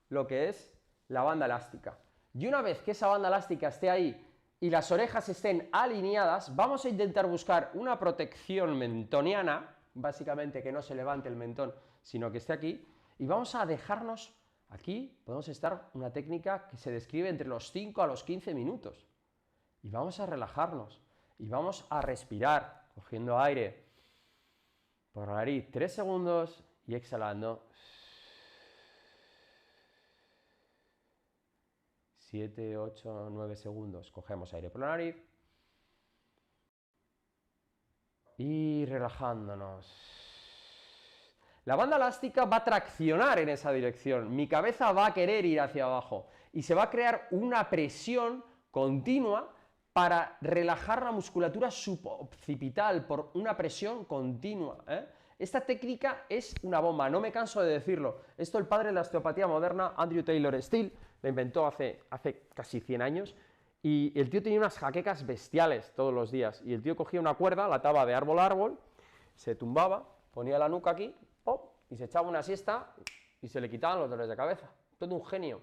lo que es la banda elástica. Y una vez que esa banda elástica esté ahí y las orejas estén alineadas, vamos a intentar buscar una protección mentoniana, básicamente que no se levante el mentón, sino que esté aquí, y vamos a dejarnos aquí, podemos estar una técnica que se describe entre los 5 a los 15 minutos. Y vamos a relajarnos, y vamos a respirar, cogiendo aire por la nariz 3 segundos y exhalando 7, 8, 9 segundos. Cogemos aire por la nariz y relajándonos. La banda elástica va a traccionar en esa dirección, mi cabeza va a querer ir hacia abajo y se va a crear una presión continua para relajar la musculatura suboccipital por una presión continua, ¿eh? Esta técnica es una bomba, no me canso de decirlo. Esto el padre de la osteopatía moderna, Andrew Taylor Still, lo inventó hace casi 100 años, y el tío tenía unas jaquecas bestiales todos los días, y el tío cogía una cuerda, la ataba de árbol a árbol, se tumbaba, ponía la nuca aquí, ¡pop!, y se echaba una siesta y se le quitaban los dolores de cabeza. Todo un genio.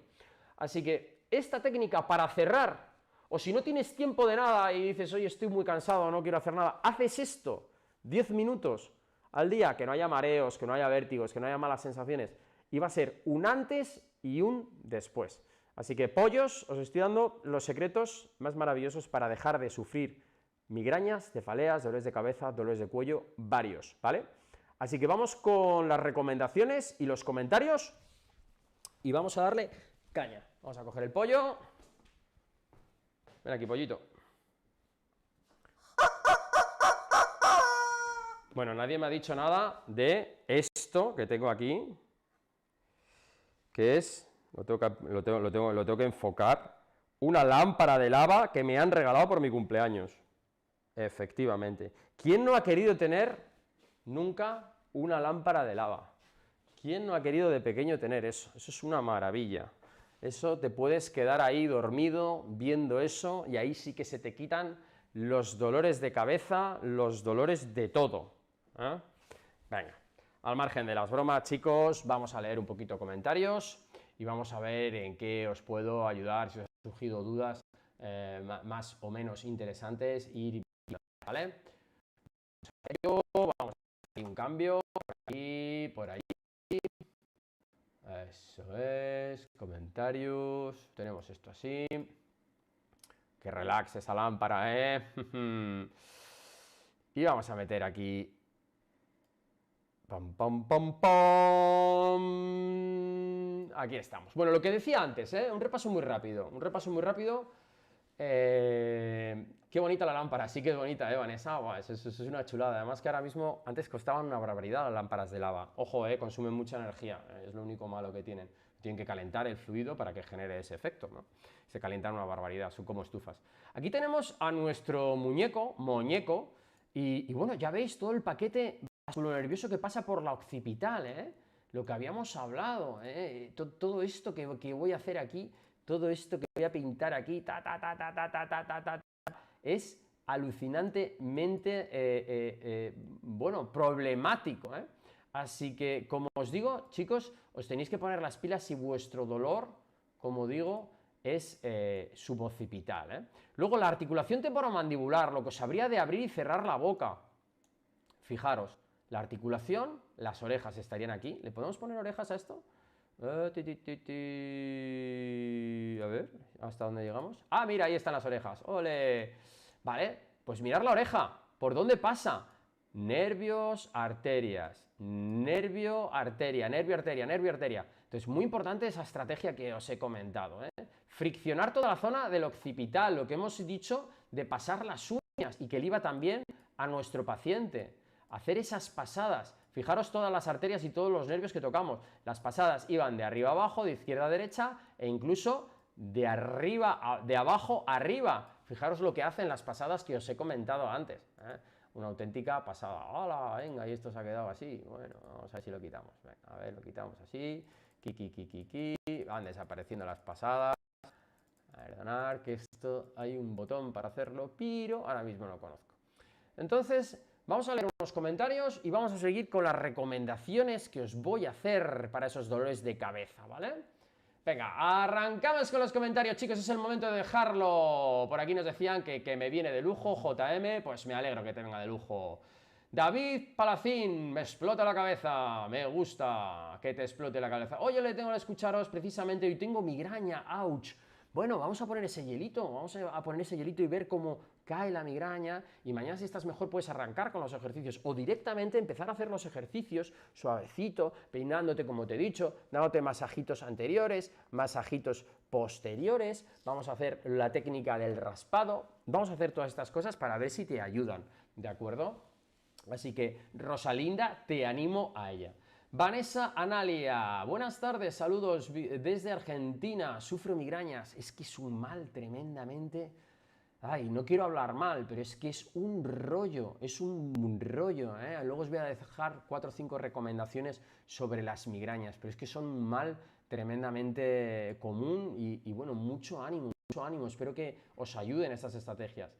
Así que esta técnica para cerrar, o si no tienes tiempo de nada y dices, oye, estoy muy cansado, no quiero hacer nada, haces esto 10 minutos al día, que no haya mareos, que no haya vértigos, que no haya malas sensaciones, y va a ser un antes y un después. Así que, pollos, os estoy dando los secretos más maravillosos para dejar de sufrir migrañas, cefaleas, dolores de cabeza, dolores de cuello, varios, ¿vale? Así que vamos con las recomendaciones y los comentarios y vamos a darle caña. Vamos a coger el pollo. Ven aquí, pollito. Bueno, nadie me ha dicho nada de esto que tengo aquí, que es, lo tengo que enfocar, una lámpara de lava que me han regalado por mi cumpleaños. Efectivamente. ¿Quién no ha querido tener nunca una lámpara de lava? ¿Quién no ha querido de pequeño tener eso? Eso es una maravilla. Eso te puedes quedar ahí dormido viendo eso y ahí sí que se te quitan los dolores de cabeza, los dolores de todo. ¿Eh? Venga, al margen de las bromas, chicos, vamos a leer un poquito comentarios y vamos a ver en qué os puedo ayudar, si os han surgido dudas más o menos interesantes, ¿vale? Vamos a hacer un cambio por ahí. Eso es, comentarios, tenemos esto así. Que relaxe esa lámpara, ¿eh? Y vamos a meter aquí. Pam, pam, pam, pam. Aquí estamos. Bueno, lo que decía antes, ¿eh? Un repaso muy rápido. Qué bonita la lámpara, sí que es bonita, Vanessa. Buah, eso es una chulada. Además que ahora mismo, antes costaban una barbaridad las lámparas de lava. Ojo, consumen mucha energía, es lo único malo que tienen. Tienen que calentar el fluido para que genere ese efecto, ¿no? Se calientan una barbaridad, son como estufas. Aquí tenemos a nuestro muñeco, y bueno, ya veis todo el paquete vasculonervioso que pasa por la occipital, lo que habíamos hablado, todo esto que voy a hacer aquí, todo esto que voy a pintar aquí, es alucinantemente, bueno, problemático, Así que, como os digo, chicos, os tenéis que poner las pilas si vuestro dolor, como digo, es suboccipital, Luego, la articulación temporomandibular, lo que os habría de abrir y cerrar la boca. Fijaros, la articulación, las orejas estarían aquí. ¿Le podemos poner orejas a esto? A ver, ¿hasta dónde llegamos? Ah, mira, ahí están las orejas. ¡Ole! Vale, pues mirad la oreja. ¿Por dónde pasa? Nervios, arterias. Nervio, arteria, nervio, arteria, nervio, arteria. Entonces, muy importante esa estrategia que os he comentado, Friccionar toda la zona del occipital, lo que hemos dicho de pasar las uñas y que le iba también a nuestro paciente. Hacer esas pasadas. Fijaros todas las arterias y todos los nervios que tocamos. Las pasadas iban de arriba a abajo, de izquierda a derecha e incluso de abajo a arriba. Fijaros lo que hacen las pasadas que os he comentado antes. Una auténtica pasada. ¡Hala! Venga, y esto se ha quedado así. Bueno, vamos a ver si lo quitamos. Venga, a ver, lo quitamos así. Van desapareciendo las pasadas. Perdonar que esto hay un botón para hacerlo, pero ahora mismo no lo conozco. Entonces, vamos a leer unos comentarios y vamos a seguir con las recomendaciones que os voy a hacer para esos dolores de cabeza, ¿vale? Venga, arrancamos con los comentarios, chicos, es el momento de dejarlo. Por aquí nos decían que me viene de lujo, JM, pues me alegro que te venga de lujo. David Palacín, me explota la cabeza, me gusta que te explote la cabeza. Oye, le tengo que escucharos precisamente, hoy tengo migraña, ouch. Bueno, vamos a poner ese hielito, y ver cómo cae la migraña, y mañana si estás mejor puedes arrancar con los ejercicios o directamente empezar a hacer los ejercicios suavecito, peinándote como te he dicho, dándote masajitos anteriores, masajitos posteriores, vamos a hacer la técnica del raspado, vamos a hacer todas estas cosas para ver si te ayudan, ¿de acuerdo? Así que, Rosalinda, te animo a ella. Vanessa Analia, buenas tardes, saludos desde Argentina, sufro migrañas, es que es un mal tremendamente... Ay, no quiero hablar mal, pero es que es un rollo, ¿eh? Luego os voy a dejar 4 o 5 recomendaciones sobre las migrañas, pero es que son un mal tremendamente común y bueno, mucho ánimo, espero que os ayuden estas estrategias.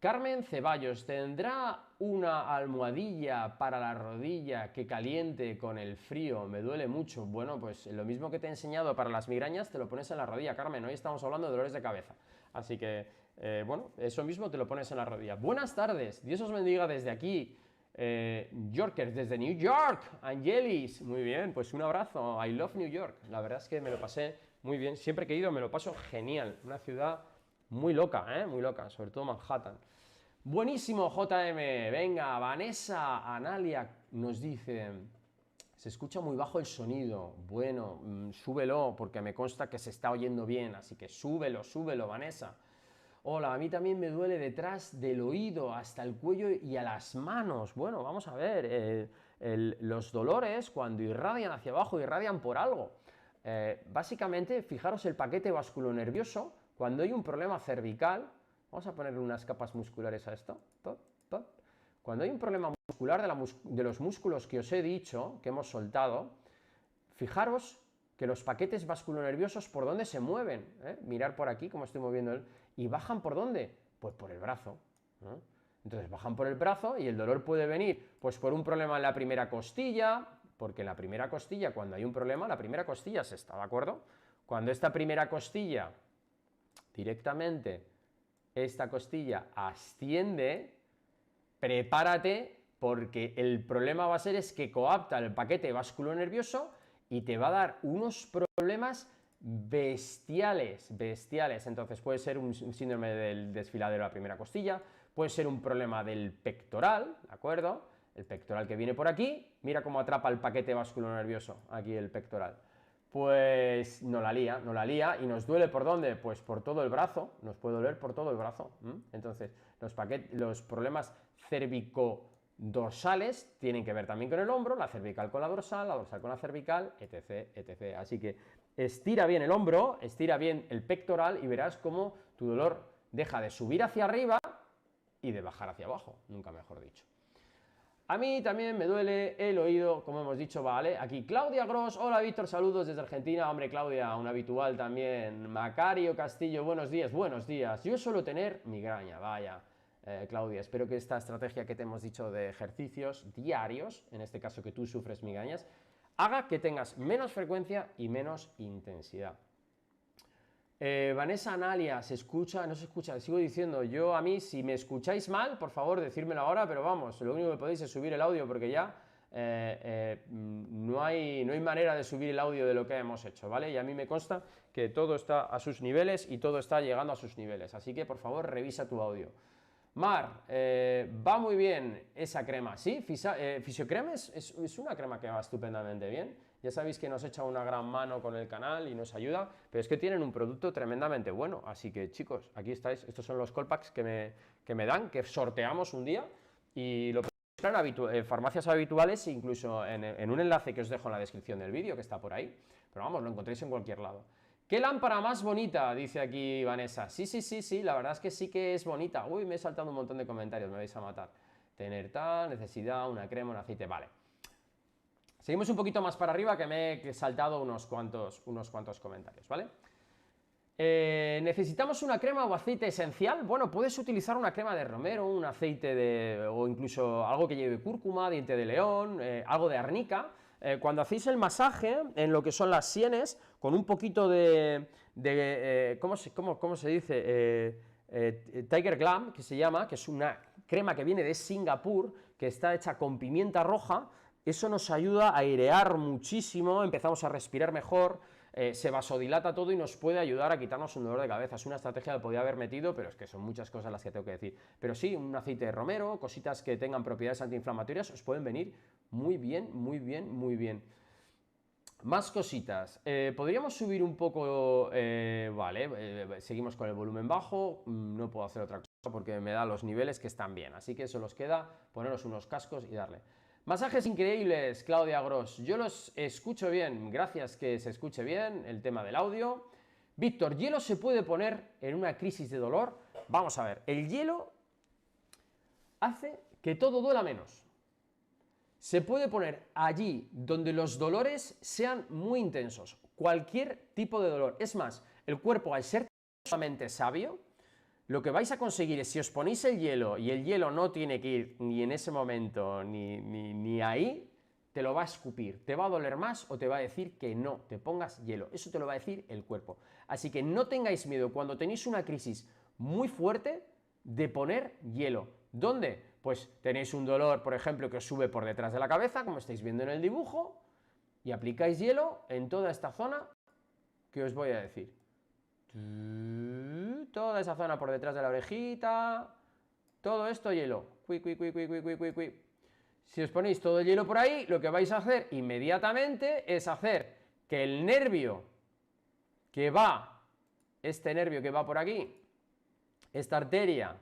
Carmen Ceballos, ¿tendrá una almohadilla para la rodilla que caliente con el frío? Me duele mucho. Bueno, pues lo mismo que te he enseñado para las migrañas, te lo pones en la rodilla, Carmen. Hoy estamos hablando de dolores de cabeza. Así que, bueno, eso mismo te lo pones en la rodilla. Buenas tardes, Dios os bendiga desde aquí. Yorkers, desde New York, Angelis. Muy bien, pues un abrazo. I love New York. La verdad es que me lo pasé muy bien. Siempre que he ido me lo paso genial. Una ciudad muy loca, muy loca, sobre todo Manhattan. Buenísimo, JM. Venga, Vanessa Analia nos dice: se escucha muy bajo el sonido. Bueno, súbelo, porque me consta que se está oyendo bien, así que súbelo, Vanessa. Hola, a mí también me duele detrás del oído, hasta el cuello y a las manos. Bueno, vamos a ver, los dolores cuando irradian hacia abajo, irradian por algo. Básicamente, fijaros el paquete vasculonervioso, cuando hay un problema cervical. Vamos a ponerle unas capas musculares a esto. Cuando hay un problema muscular de los músculos que os he dicho, que hemos soltado, fijaros que los paquetes vasculonerviosos, ¿por dónde se mueven? Mirar por aquí, como estoy moviendo él. ¿Y bajan por dónde? Pues por el brazo. Entonces bajan por el brazo y el dolor puede venir pues por un problema en la primera costilla, porque en la primera costilla, cuando hay un problema, la primera costilla se está, ¿de acuerdo? Cuando esta primera costilla directamente, esta costilla asciende, prepárate, porque el problema va a ser es que coapta el paquete vasculonervioso y te va a dar unos problemas bestiales. Entonces puede ser un síndrome del desfiladero de la primera costilla, puede ser un problema del pectoral, ¿de acuerdo? El pectoral que viene por aquí, mira cómo atrapa el paquete vasculonervioso, aquí el pectoral. Pues no la lía y nos duele ¿por dónde? Pues por todo el brazo, nos puede doler por todo el brazo. Entonces, los problemas cervicodorsales tienen que ver también con el hombro, la cervical con la dorsal con la cervical, etc. Así que estira bien el hombro, estira bien el pectoral y verás cómo tu dolor deja de subir hacia arriba y de bajar hacia abajo, nunca mejor dicho. A mí también me duele el oído, como hemos dicho, vale. Aquí Claudia Gross, hola Víctor, saludos desde Argentina. Hombre, Claudia, un habitual también. Macario Castillo, buenos días. Yo suelo tener migraña, vaya. Claudia, espero que esta estrategia que te hemos dicho de ejercicios diarios, en este caso que tú sufres migrañas, haga que tengas menos frecuencia y menos intensidad. Vanessa Analia, ¿se escucha? ¿No se escucha? Sigo diciendo, yo a mí, si me escucháis mal, por favor, decírmelo ahora, pero vamos, lo único que podéis es subir el audio, porque ya no hay manera de subir el audio de lo que hemos hecho, ¿vale? Y a mí me consta que todo está a sus niveles y todo está llegando a sus niveles, así que por favor revisa tu audio. Mar, va muy bien esa crema, ¿sí? Fisiocrema es una crema que va estupendamente bien. Ya sabéis que nos echa una gran mano con el canal y nos ayuda, pero es que tienen un producto tremendamente bueno. Así que chicos, aquí estáis, estos son los Colpacks que me dan, que sorteamos un día y lo podéis encontrar en farmacias habituales, incluso en un enlace que os dejo en la descripción del vídeo, que está por ahí. Pero vamos, lo encontréis en cualquier lado. ¿Qué lámpara más bonita? Dice aquí Vanessa. Sí, la verdad es que sí que es bonita. Uy, me he saltado un montón de comentarios, me vais a matar. Tener tal, necesidad, una crema, un aceite, vale. Seguimos un poquito más para arriba, que me he saltado unos cuantos comentarios, ¿vale? ¿Necesitamos una crema o aceite esencial? Bueno, puedes utilizar una crema de romero, un aceite o incluso algo que lleve cúrcuma, diente de león, algo de arnica. Cuando hacéis el masaje en lo que son las sienes, con un poquito ¿cómo se dice? Tiger Glam, que se llama, que es una crema que viene de Singapur, que está hecha con pimienta roja. Eso nos ayuda a airear muchísimo, empezamos a respirar mejor, se vasodilata todo y nos puede ayudar a quitarnos un dolor de cabeza. Es una estrategia que podía haber metido, pero es que son muchas cosas las que tengo que decir. Pero sí, un aceite de romero, cositas que tengan propiedades antiinflamatorias, os pueden venir muy bien. Más cositas. Podríamos subir un poco, vale, seguimos con el volumen bajo, no puedo hacer otra cosa. porque me da los niveles que están bien, así que solo os queda poneros unos cascos y darle. Masajes increíbles, Claudia Gross, yo los escucho bien, gracias que se escuche bien el tema del audio. Víctor, ¿hielo se puede poner en una crisis de dolor? Vamos a ver, el hielo hace que todo duela menos. Se puede poner allí donde los dolores sean muy intensos, cualquier tipo de dolor. Es más, el cuerpo, al ser solamente sabio, lo que vais a conseguir es, si os ponéis el hielo y el hielo no tiene que ir ni en ese momento ni ahí, te lo va a escupir, te va a doler más o te va a decir que no te pongas hielo. Eso te lo va a decir el cuerpo. Así que no tengáis miedo cuando tenéis una crisis muy fuerte de poner hielo. ¿Dónde? Pues tenéis un dolor, por ejemplo, que os sube por detrás de la cabeza, como estáis viendo en el dibujo, y aplicáis hielo en toda esta zona que os voy a decir. Toda esa zona por detrás de la orejita, todo esto hielo. Si os ponéis todo el hielo por ahí, lo que vais a hacer inmediatamente es hacer que el nervio que va, este nervio que va por aquí, esta arteria,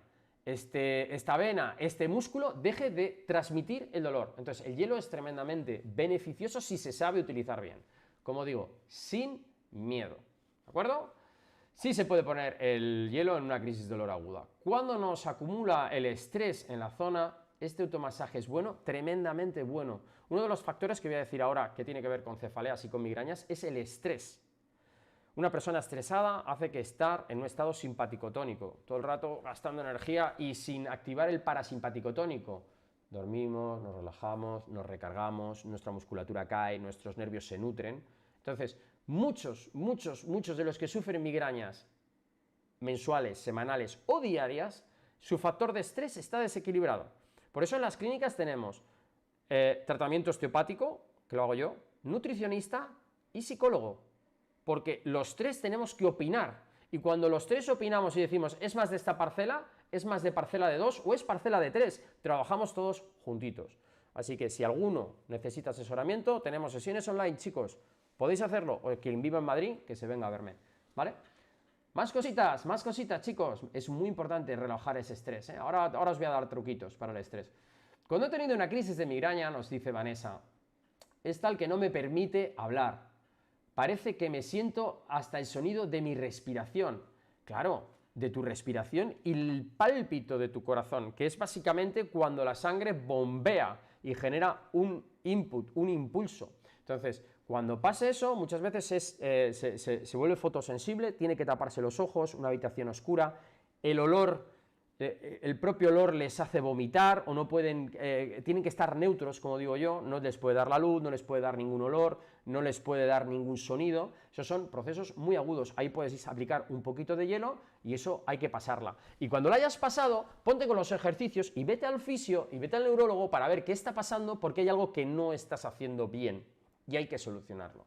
esta vena, este músculo, deje de transmitir el dolor. Entonces, el hielo es tremendamente beneficioso si se sabe utilizar bien. Como digo, sin miedo. ¿De acuerdo? Sí se puede poner el hielo en una crisis de dolor aguda. Cuando nos acumula el estrés en la zona, este automasaje es bueno, tremendamente bueno. Uno de los factores que voy a decir ahora que tiene que ver con cefaleas y con migrañas es el estrés. Una persona estresada hace que estar en un estado simpático-tónico, todo el rato gastando energía y sin activar el parasimpático-tónico. Dormimos, nos relajamos, nos recargamos, nuestra musculatura cae, nuestros nervios se nutren. Entonces, muchos de los que sufren migrañas mensuales, semanales o diarias, su factor de estrés está desequilibrado. Por eso en las clínicas tenemos tratamiento osteopático, que lo hago yo, nutricionista y psicólogo, porque los tres tenemos que opinar, y cuando los tres opinamos y decimos es más de esta parcela, es más de parcela de 2 o es parcela de 3, trabajamos todos juntitos. Así que si alguno necesita asesoramiento, tenemos sesiones online, chicos, podéis hacerlo, o quien viva en Madrid, que se venga a verme, ¿vale? Más cositas, chicos, es muy importante relajar ese estrés, ¿eh? Ahora os voy a dar truquitos para el estrés. Cuando he tenido una crisis de migraña, nos dice Vanessa, es tal que no me permite hablar. Parece que me siento hasta el sonido de mi respiración. Claro, de tu respiración y el pálpito de tu corazón, que es básicamente cuando la sangre bombea y genera un input, un impulso. Entonces, cuando pase eso, muchas veces se vuelve fotosensible, tiene que taparse los ojos, una habitación oscura, el olor, el propio olor les hace vomitar o no pueden, tienen que estar neutros, como digo yo, no les puede dar la luz, no les puede dar ningún olor, no les puede dar ningún sonido. Esos son procesos muy agudos. Ahí puedes aplicar un poquito de hielo y eso hay que pasarla. Y cuando la hayas pasado, ponte con los ejercicios y vete al fisio y vete al neurólogo para ver qué está pasando, porque hay algo que no estás haciendo bien y hay que solucionarlo.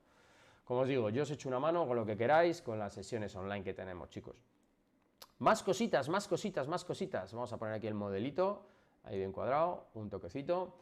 Como os digo, yo os echo una mano con lo que queráis, con las sesiones online que tenemos, chicos. Más cositas. Vamos a poner aquí el modelito, ahí bien cuadrado, un toquecito.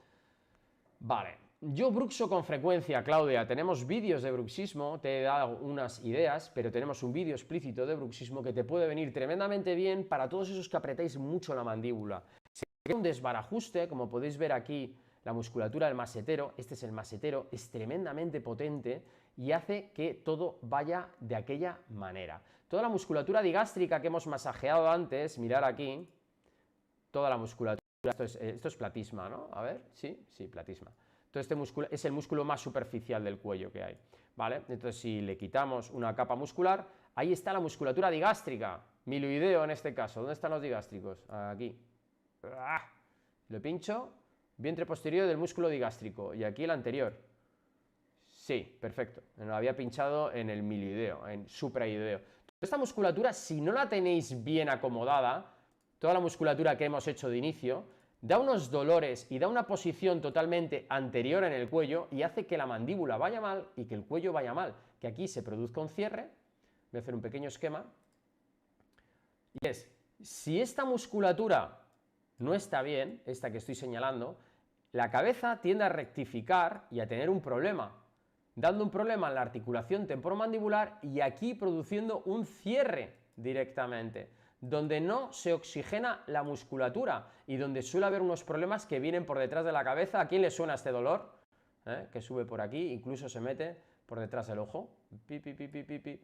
Vale, yo bruxo con frecuencia, Claudia. Tenemos vídeos de bruxismo, te he dado unas ideas, pero tenemos un vídeo explícito de bruxismo que te puede venir tremendamente bien para todos esos que apretáis mucho la mandíbula. Si hay un desbarajuste, como podéis ver aquí, la musculatura del masetero, este es el masetero, es tremendamente potente y hace que todo vaya de aquella manera. Toda la musculatura digástrica que hemos masajeado antes, mirar aquí, toda la musculatura, esto es platisma, ¿no? A ver, sí, platisma. Entonces este músculo es el músculo más superficial del cuello que hay, ¿vale? Entonces si le quitamos una capa muscular, ahí está la musculatura digástrica, miloideo en este caso. ¿Dónde están los digástricos? Aquí. Lo pincho, vientre posterior del músculo digástrico, y aquí el anterior. Sí, perfecto. Lo había pinchado en el miloideo, en supraideo. Esta musculatura, si no la tenéis bien acomodada, toda la musculatura que hemos hecho de inicio, da unos dolores y da una posición totalmente anterior en el cuello y hace que la mandíbula vaya mal y que el cuello vaya mal, que aquí se produzca un cierre. Voy a hacer un pequeño esquema. Y es, si esta musculatura no está bien, esta que estoy señalando, la cabeza tiende a rectificar y a tener un problema, dando un problema en la articulación temporomandibular y aquí produciendo un cierre directamente. donde no se oxigena la musculatura y donde suele haber unos problemas que vienen por detrás de la cabeza. ¿A quién le suena este dolor? Que sube por aquí, incluso se mete por detrás del ojo. Pi, pi, pi, pi, pi, pi.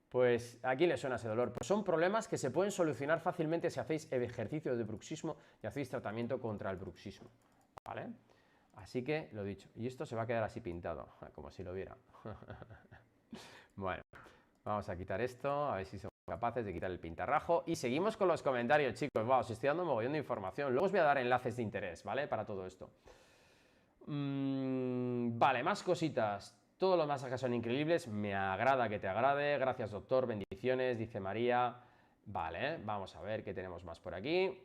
Pues ¿a quién le suena ese dolor? Pues son problemas que se pueden solucionar fácilmente si hacéis ejercicios de bruxismo y hacéis tratamiento contra el bruxismo, ¿vale? Así que lo dicho, y esto se va a quedar así pintado, como si lo viera. Bueno, vamos a quitar esto, a ver si somos capaces de quitar el pintarrajo. Y seguimos con los comentarios, chicos. Wow, os estoy dando un mogollón de información. Luego os voy a dar enlaces de interés, ¿vale? Para todo esto. Vale, más cositas. Todos los masajes son increíbles. Me agrada que te agrade. Gracias, doctor. Bendiciones, dice María. Vale, vamos a ver qué tenemos más por aquí.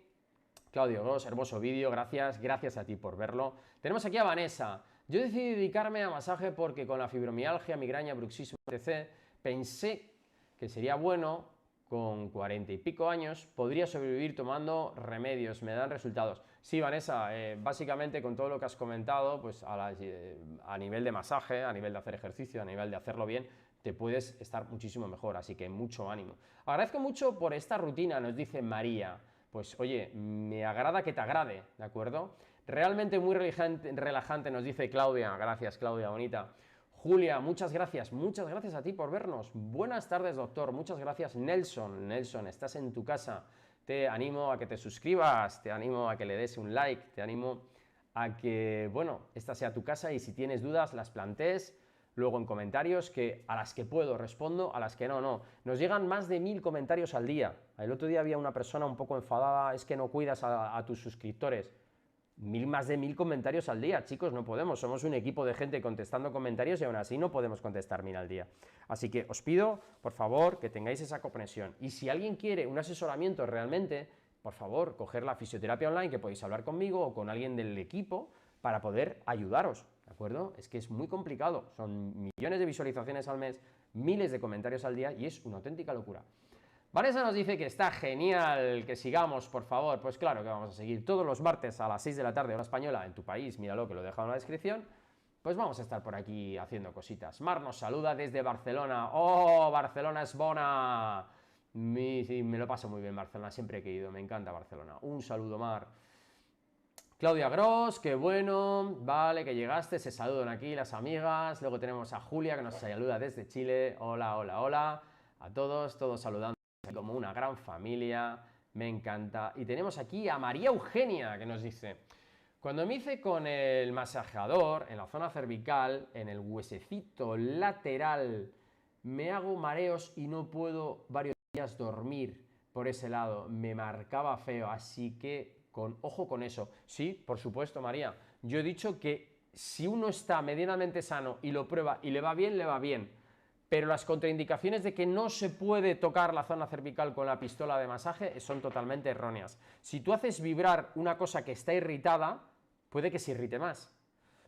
Claudio Gross, hermoso vídeo, gracias, gracias a ti por verlo. Tenemos aquí a Vanessa. Yo decidí dedicarme a masaje porque con la fibromialgia, migraña, bruxismo, etc., pensé que sería bueno, con 40 y pico años, podría sobrevivir tomando remedios, me dan resultados. Sí, Vanessa, básicamente con todo lo que has comentado, pues a nivel de masaje, a nivel de hacer ejercicio, a nivel de hacerlo bien, te puedes estar muchísimo mejor, así que mucho ánimo. Agradezco mucho por esta rutina, nos dice María. Pues oye, me agrada que te agrade, ¿de acuerdo? Realmente muy relajante, nos dice Claudia. Gracias, Claudia, bonita. Julia, muchas gracias a ti por vernos. Buenas tardes, doctor, muchas gracias. Nelson, estás en tu casa. Te animo a que te suscribas, te animo a que le des un like, te animo a que, bueno, esta sea tu casa y si tienes dudas las plantees luego en comentarios, que a las que puedo respondo, a las que no, no. Nos llegan más de 1000 comentarios al día. El otro día había una persona un poco enfadada, es que no cuidas a tus suscriptores. Más de 1000 comentarios al día, chicos, no podemos. Somos un equipo de gente contestando comentarios y aún así no podemos contestar 1000 al día. Así que os pido, por favor, que tengáis esa comprensión. Y si alguien quiere un asesoramiento realmente, por favor, coger la fisioterapia online, que podéis hablar conmigo o con alguien del equipo para poder ayudaros, ¿de acuerdo? Es que es muy complicado, son millones de visualizaciones al mes, miles de comentarios al día y es una auténtica locura. Vanessa nos dice que está genial, que sigamos, por favor. Pues claro que vamos a seguir todos los martes a las 6 de la tarde, hora española, en tu país, míralo que lo he dejado en la descripción. Pues vamos a estar por aquí haciendo cositas. Mar nos saluda desde Barcelona. ¡Oh, Barcelona es bona! Sí, me lo paso muy bien Barcelona, siempre he ido, me encanta Barcelona. Un saludo, Mar. Claudia Gross, qué bueno, vale, que llegaste, se saludan aquí las amigas. Luego tenemos a Julia que nos saluda desde Chile. Hola, hola, hola. A todos saludando como una gran familia, me encanta. Y tenemos aquí a María Eugenia que nos dice: cuando me hice con el masajeador en la zona cervical, en el huesecito lateral, me hago mareos y no puedo varios días dormir por ese lado, me marcaba feo, así que ojo con eso. Sí, por supuesto, María, yo he dicho que si uno está medianamente sano y lo prueba y le va bien, pero las contraindicaciones de que no se puede tocar la zona cervical con la pistola de masaje son totalmente erróneas. Si tú haces vibrar una cosa que está irritada, puede que se irrite más.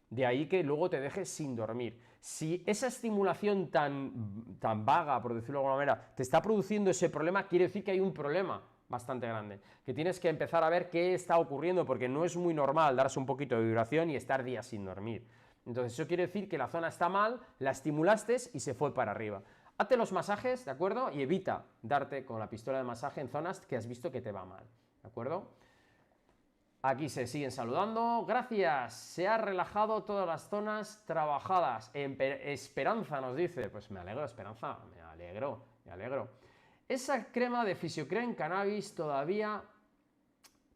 De ahí que luego te dejes sin dormir. Si esa estimulación tan vaga, por decirlo de alguna manera, te está produciendo ese problema, quiere decir que hay un problema bastante grande, que tienes que empezar a ver qué está ocurriendo, porque no es muy normal darse un poquito de vibración y estar días sin dormir. Entonces eso quiere decir que la zona está mal, la estimulaste y se fue para arriba. Hazte los masajes, ¿de acuerdo? Y evita darte con la pistola de masaje en zonas que has visto que te va mal, ¿de acuerdo? Aquí se siguen saludando. Gracias, se ha relajado todas las zonas trabajadas. Esperanza nos dice, pues me alegro, Esperanza, me alegro. Esa crema de Fisiocrem Cannabis todavía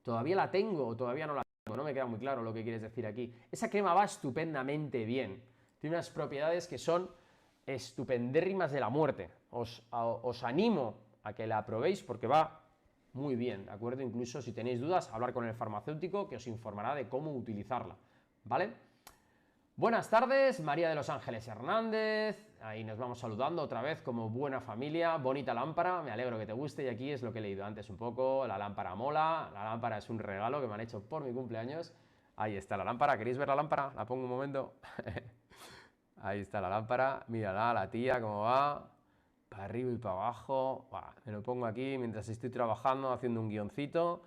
la tengo o todavía no la tengo, no me queda muy claro lo que quieres decir aquí. Esa crema va estupendamente bien, tiene unas propiedades que son estupendérrimas de la muerte. Os animo a que la probéis porque va muy bien, ¿de acuerdo? Incluso si tenéis dudas, hablar con el farmacéutico que os informará de cómo utilizarla, ¿vale? Buenas tardes, María de los Ángeles Hernández, ahí nos vamos saludando otra vez como buena familia, bonita lámpara, me alegro que te guste y aquí es lo que he leído antes un poco, la lámpara mola, la lámpara es un regalo que me han hecho por mi cumpleaños, ahí está la lámpara, ¿queréis ver la lámpara? La pongo un momento, ahí está la lámpara, mírala, la tía cómo va, para arriba y para abajo, me lo pongo aquí mientras estoy trabajando, haciendo un guioncito.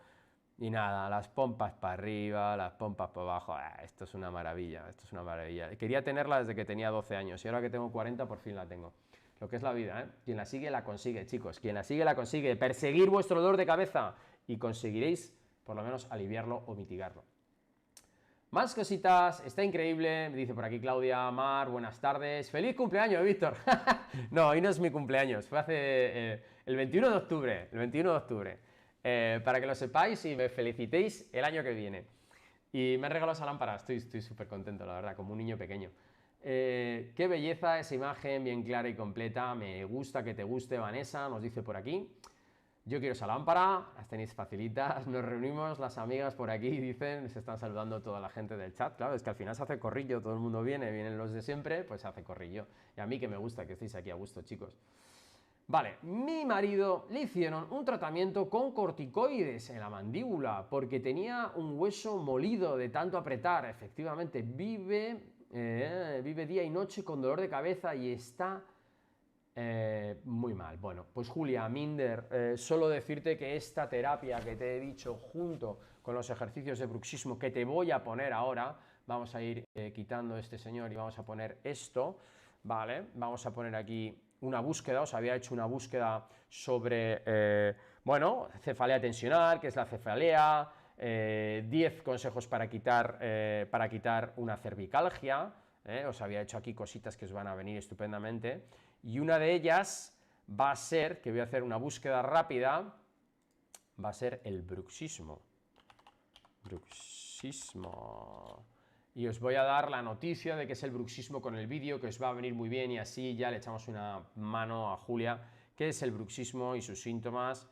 Y nada, las pompas para arriba, las pompas para abajo, esto es una maravilla, Quería tenerla desde que tenía 12 años y ahora que tengo 40 por fin la tengo. lo que es la vida, ¿eh? Quien la sigue, la consigue, chicos. Quien la sigue, la consigue. Perseguir vuestro dolor de cabeza y conseguiréis, por lo menos, aliviarlo o mitigarlo. Más cositas, está increíble, me dice por aquí Claudia, Mar, buenas tardes. ¡Feliz cumpleaños, Víctor! No, hoy no es mi cumpleaños, fue hace el 21 de octubre, para que lo sepáis y me felicitéis el año que viene. Y me han regalado esa lámpara, estoy súper contento, la verdad, como un niño pequeño. Qué belleza esa imagen, bien clara y completa, me gusta que te guste, Vanessa, nos dice por aquí. Yo quiero esa lámpara, las tenéis facilitas, nos reunimos las amigas por aquí, dicen, se están saludando toda la gente del chat, claro, es que al final se hace corrillo, todo el mundo vienen los de siempre, pues se hace corrillo. Y a mí que me gusta que estéis aquí a gusto, chicos. Vale, mi marido le hicieron un tratamiento con corticoides en la mandíbula porque tenía un hueso molido de tanto apretar, efectivamente, vive día y noche con dolor de cabeza y está... muy mal. Bueno, pues Julia, Minder, solo decirte que esta terapia que te he dicho junto con los ejercicios de bruxismo que te voy a poner ahora, vamos a ir quitando este señor y vamos a poner esto, ¿vale? Vamos a poner aquí una búsqueda, os había hecho una búsqueda sobre, bueno, cefalea tensional, que es la cefalea, 10 consejos para quitar una cervicalgia, os había hecho aquí cositas que os van a venir estupendamente. Y una de ellas va a ser, que voy a hacer una búsqueda rápida, va a ser el bruxismo. Bruxismo. Y os voy a dar la noticia de que es el bruxismo con el vídeo, que os va a venir muy bien y así ya le echamos una mano a Julia, que es el bruxismo y sus síntomas.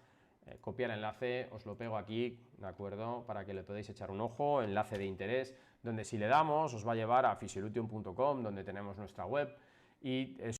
Copiar el enlace, os lo pego aquí, ¿de acuerdo? Para que le podáis echar un ojo, enlace de interés, donde si le damos os va a llevar a physiolution.com, donde tenemos nuestra web, y es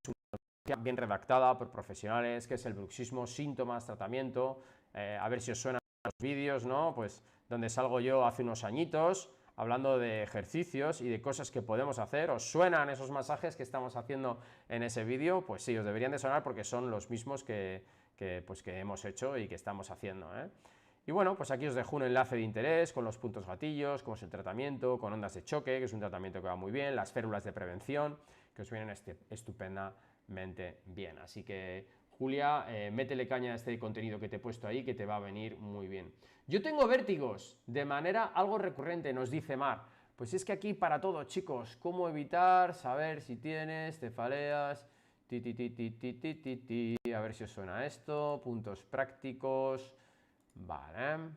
bien redactada por profesionales, que es el bruxismo, síntomas, tratamiento, a ver si os suenan los vídeos, ¿no? Pues donde salgo yo hace unos añitos, hablando de ejercicios y de cosas que podemos hacer. ¿Os suenan esos masajes que estamos haciendo en ese vídeo? Pues sí, os deberían de sonar porque son los mismos que hemos hecho y que estamos haciendo, ¿eh? Y bueno, pues aquí os dejo un enlace de interés con los puntos gatillos, cómo es el tratamiento, con ondas de choque, que es un tratamiento que va muy bien, las férulas de prevención, que os vienen estupendamente bien. Así que, Julia, métele caña a este contenido que te he puesto ahí, que te va a venir muy bien. Yo tengo vértigos de manera algo recurrente, nos dice Mar. Pues es que aquí para todo, chicos, cómo evitar, saber si tienes cefaleas, a ver si os suena esto, puntos prácticos, vale.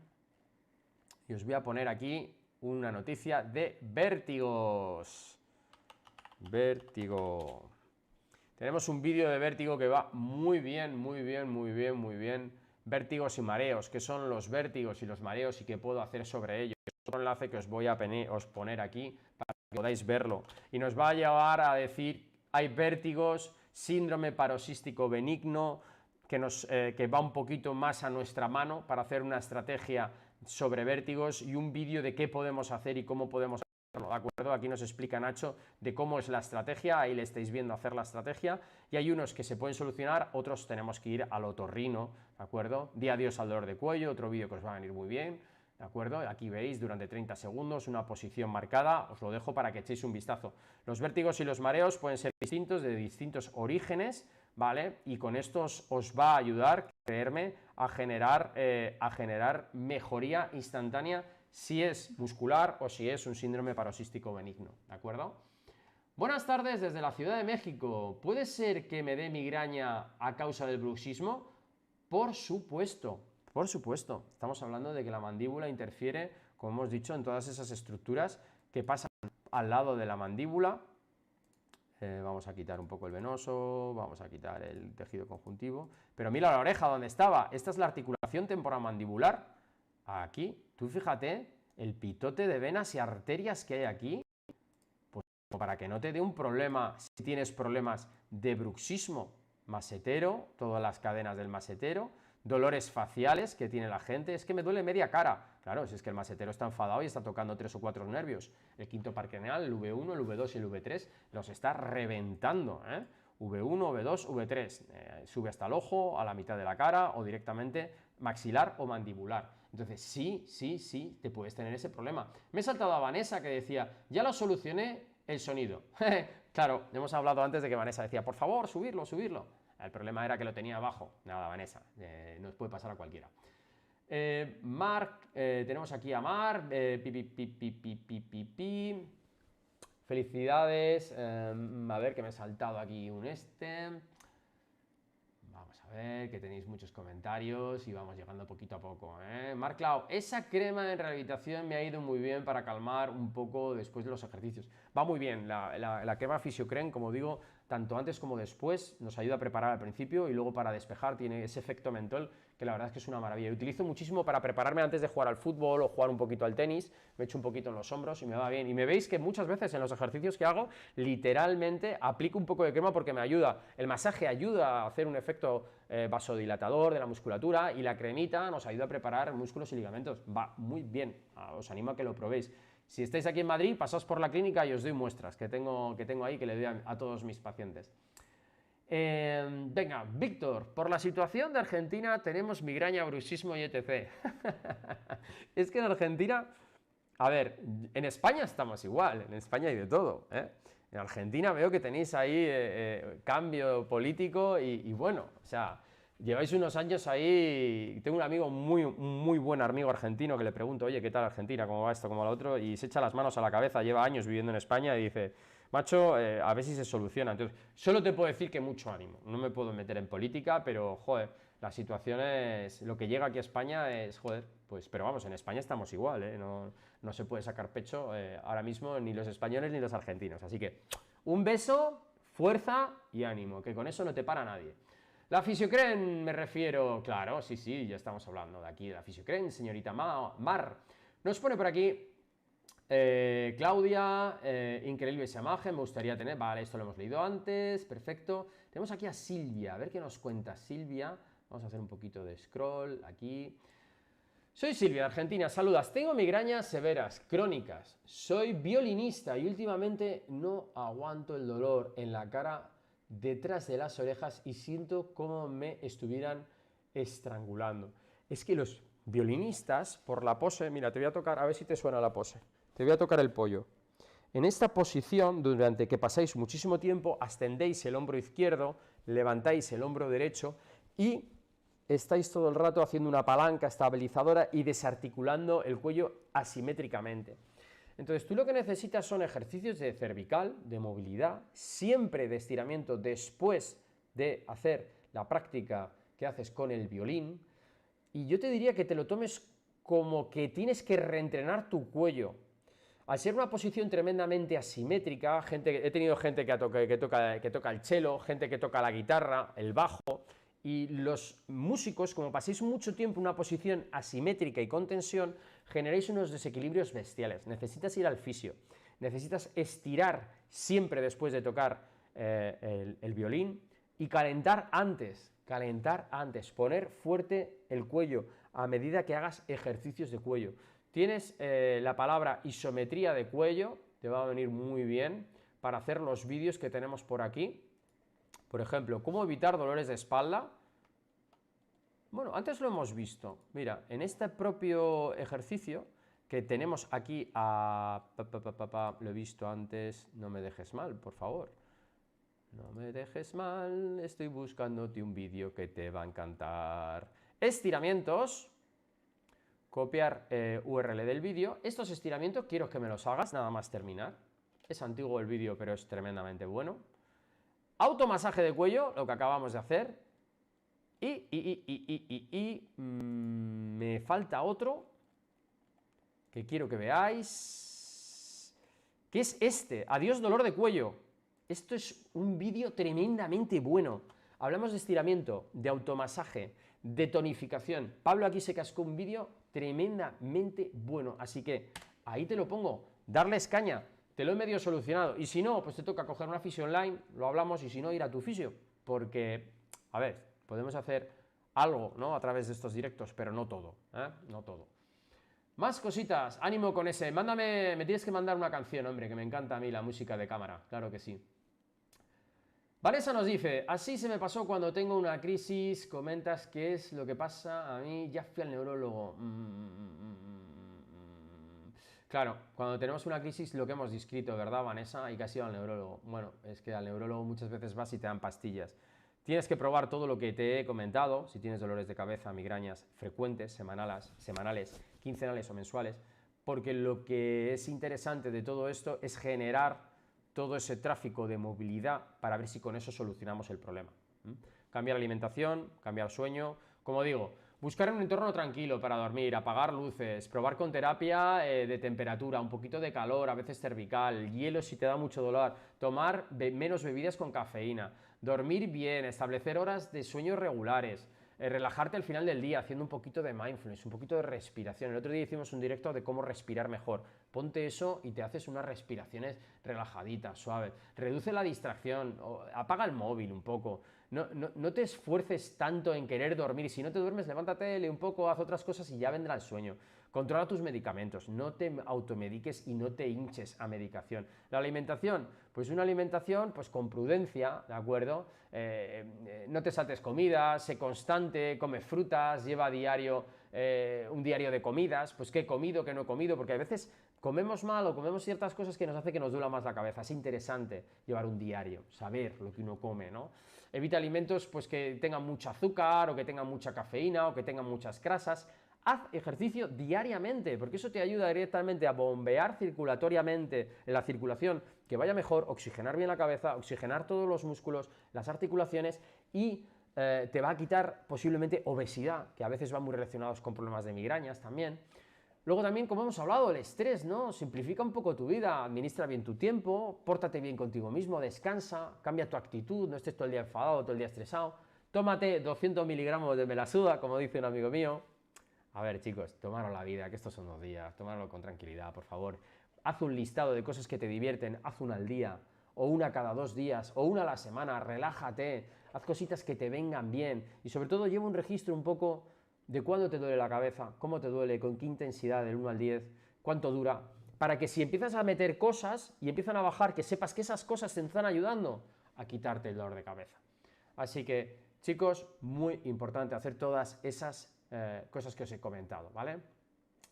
Y os voy a poner aquí una noticia de vértigos. Vértigo. Tenemos un vídeo de vértigo que va muy bien, muy bien, muy bien, muy bien. Vértigos y mareos, ¿qué son los vértigos y los mareos y qué puedo hacer sobre ellos? Otro enlace que os voy a poner aquí para que podáis verlo. Y nos va a llevar a decir, hay vértigos, síndrome paroxístico benigno, que va un poquito más a nuestra mano para hacer una estrategia sobre vértigos y un vídeo de qué podemos hacer y cómo podemos hacerlo, ¿de acuerdo? Aquí nos explica Nacho de cómo es la estrategia, ahí le estáis viendo hacer la estrategia, y hay unos que se pueden solucionar, otros tenemos que ir al otorrino, ¿de acuerdo? Di adiós al dolor de cuello, otro vídeo que os va a venir muy bien, ¿de acuerdo? Aquí veis durante 30 segundos una posición marcada, os lo dejo para que echéis un vistazo. Los vértigos y los mareos pueden ser distintos, de distintos orígenes, ¿vale? Y con esto os va a ayudar, creerme, a generar mejoría instantánea si es muscular o si es un síndrome paroxístico benigno, ¿de acuerdo? Buenas tardes desde la Ciudad de México. ¿Puede ser que me dé migraña a causa del bruxismo? Por supuesto, por supuesto. Estamos hablando de que la mandíbula interfiere, como hemos dicho, en todas esas estructuras que pasan al lado de la mandíbula. Vamos a quitar un poco el venoso, vamos a quitar el tejido conjuntivo, pero mira la oreja donde estaba, esta es la articulación temporomandibular, aquí, tú fíjate, el pitote de venas y arterias que hay aquí, pues para que no te dé un problema, si tienes problemas de bruxismo, masetero, todas las cadenas del masetero, dolores faciales que tiene la gente, es que me duele media cara. Claro, si es que el masetero está enfadado y está tocando 3 o 4 nervios. El quinto parqueneal, el V1, el V2 y el V3 los está reventando, ¿eh? V1, V2, V3, sube hasta el ojo, a la mitad de la cara o directamente maxilar o mandibular. Entonces sí, te puedes tener ese problema. Me he saltado a Vanessa que decía, ya lo solucioné el sonido. Claro, hemos hablado antes de que Vanessa decía, por favor, subirlo. El problema era que lo tenía abajo. Nada, Vanessa, nos puede pasar a cualquiera. Marc, tenemos aquí a Marc. Felicidades. A ver, que me he saltado aquí un Vamos a ver, que tenéis muchos comentarios y vamos llegando poquito a poco. Marc Clau, esa crema en rehabilitación me ha ido muy bien para calmar un poco después de los ejercicios. Va muy bien, la crema Fisiocrem, como digo, tanto antes como después, nos ayuda a preparar al principio y luego para despejar, tiene ese efecto mentol que la verdad es que es una maravilla. Utilizo muchísimo para prepararme antes de jugar al fútbol o jugar un poquito al tenis, me echo un poquito en los hombros y me va bien. Y me veis que muchas veces en los ejercicios que hago, literalmente aplico un poco de crema porque me ayuda. El masaje ayuda a hacer un efecto vasodilatador de la musculatura y la cremita nos ayuda a preparar músculos y ligamentos. Va muy bien, os animo a que lo probéis. Si estáis aquí en Madrid, pasaos por la clínica y os doy muestras que tengo ahí, que le doy a todos mis pacientes. Venga, Víctor, por la situación de Argentina tenemos migraña, bruxismo y etc. Es que en Argentina, a ver, en España estamos igual, en España hay de todo, ¿eh? En Argentina veo que tenéis ahí cambio político y bueno, o sea, lleváis unos años ahí. Tengo un amigo muy buen amigo argentino que le pregunto, oye, ¿qué tal Argentina? ¿Cómo va esto? ¿Cómo va lo otro? Y se echa las manos a la cabeza, lleva años viviendo en España y dice, macho, a ver si se soluciona. Entonces, solo te puedo decir que mucho ánimo. No me puedo meter en política, pero, joder, la situación es, lo que llega aquí a España es, joder, pues, pero vamos, en España estamos igual, ¿eh? No se puede sacar pecho ahora mismo ni los españoles ni los argentinos. Así que, un beso, fuerza y ánimo, que con eso no te para nadie. La Fisiocrem me refiero, claro, sí, ya estamos hablando de aquí de la Fisiocrem, señorita Mar. Nos pone por aquí, Claudia, increíble esa imagen, me gustaría tener, vale, esto lo hemos leído antes, perfecto. Tenemos aquí a Silvia, a ver qué nos cuenta Silvia. Vamos a hacer un poquito de scroll aquí. Soy Silvia de Argentina, saludas, tengo migrañas severas, crónicas, soy violinista y últimamente no aguanto el dolor en la cara detrás de las orejas y siento como me estuvieran estrangulando. Es que los violinistas, por la pose, mira, te voy a tocar, a ver si te suena la pose, te voy a tocar el pollo. En esta posición, durante que pasáis muchísimo tiempo, ascendéis el hombro izquierdo, levantáis el hombro derecho y estáis todo el rato haciendo una palanca estabilizadora y desarticulando el cuello asimétricamente. Entonces, tú lo que necesitas son ejercicios de cervical, de movilidad, siempre de estiramiento después de hacer la práctica que haces con el violín. Y yo te diría que te lo tomes como que tienes que reentrenar tu cuello. Al ser una posición tremendamente asimétrica, he tenido gente que toca el cello, gente que toca la guitarra, el bajo, y los músicos, como paséis mucho tiempo en una posición asimétrica y con tensión, generáis unos desequilibrios bestiales. Necesitas ir al fisio, necesitas estirar siempre después de tocar el violín y calentar antes, poner fuerte el cuello a medida que hagas ejercicios de cuello. Tienes la palabra isometría de cuello, te va a venir muy bien para hacer los vídeos que tenemos por aquí. Por ejemplo, ¿cómo evitar dolores de espalda? Bueno, antes lo hemos visto. Mira, en este propio ejercicio que tenemos aquí lo he visto antes, no me dejes mal, por favor. No me dejes mal, estoy buscándote un vídeo que te va a encantar. Estiramientos. Copiar URL del vídeo. Estos estiramientos quiero que me los hagas, nada más terminar. Es antiguo el vídeo, pero es tremendamente bueno. Automasaje de cuello, lo que acabamos de hacer. Me falta otro que quiero que veáis, que es este, adiós dolor de cuello. Esto es un vídeo tremendamente bueno. Hablamos de estiramiento, de automasaje, de tonificación. Pablo aquí se cascó un vídeo tremendamente bueno, así que ahí te lo pongo, darles caña, te lo he medio solucionado, y si no, pues te toca coger una fisio online, lo hablamos, y si no, ir a tu fisio, porque, a ver, podemos hacer algo, ¿no?, a través de estos directos, pero no todo, ¿eh? No todo. Más cositas, ánimo con ese, mándame, me tienes que mandar una canción, hombre, que me encanta a mí la música de cámara, claro que sí. Vanessa nos dice, así se me pasó cuando tengo una crisis, comentas qué es lo que pasa, a mí ya fui al neurólogo. Claro, cuando tenemos una crisis lo que hemos descrito, ¿verdad, Vanessa? Y que has ido al neurólogo. Bueno, es que al neurólogo muchas veces vas y te dan pastillas. Tienes que probar todo lo que te he comentado, si tienes dolores de cabeza, migrañas frecuentes, semanales, quincenales o mensuales, porque lo que es interesante de todo esto es generar todo ese tráfico de movilidad para ver si con eso solucionamos el problema. Cambiar alimentación, cambiar sueño, como digo, buscar un entorno tranquilo para dormir, apagar luces, probar con terapia de temperatura, un poquito de calor, a veces cervical, hielo si te da mucho dolor, tomar menos bebidas con cafeína, dormir bien, establecer horas de sueño regulares, relajarte al final del día haciendo un poquito de mindfulness, un poquito de respiración. El otro día hicimos un directo de cómo respirar mejor. Ponte eso y te haces unas respiraciones relajaditas, suaves. Reduce la distracción, apaga el móvil un poco. No te esfuerces tanto en querer dormir. Si no te duermes, levántate, lee un poco, haz otras cosas y ya vendrá el sueño. Controla tus medicamentos, no te automediques y no te hinches a medicación. La alimentación, pues una alimentación pues con prudencia, ¿de acuerdo? No te saltes comidas, sé constante, come frutas, lleva a diario un diario de comidas, pues qué he comido, qué no he comido, porque a veces comemos mal o comemos ciertas cosas que nos hace que nos duela más la cabeza. Es interesante llevar un diario, saber lo que uno come, ¿no? Evita alimentos pues que tengan mucho azúcar o que tengan mucha cafeína o que tengan muchas grasas. Haz ejercicio diariamente, porque eso te ayuda directamente a bombear circulatoriamente en la circulación, que vaya mejor, oxigenar bien la cabeza, oxigenar todos los músculos, las articulaciones y te va a quitar posiblemente obesidad, que a veces van muy relacionados con problemas de migrañas también. Luego también, como hemos hablado, el estrés, ¿no? Simplifica un poco tu vida, administra bien tu tiempo, pórtate bien contigo mismo, descansa, cambia tu actitud, no estés todo el día enfadado, todo el día estresado. Tómate 200 miligramos de melasuda, como dice un amigo mío. A ver, chicos, tomaros la vida, que estos son 2 días, tomároslo con tranquilidad, por favor. Haz un listado de cosas que te divierten, haz una al día, o una cada 2 días, o una a la semana, relájate, haz cositas que te vengan bien, y sobre todo lleva un registro un poco de cuándo te duele la cabeza, cómo te duele, con qué intensidad, del 1 al 10, cuánto dura, para que si empiezas a meter cosas y empiezan a bajar, que sepas que esas cosas te están ayudando a quitarte el dolor de cabeza. Así que, chicos, muy importante hacer todas esas cosas que os he comentado, ¿vale?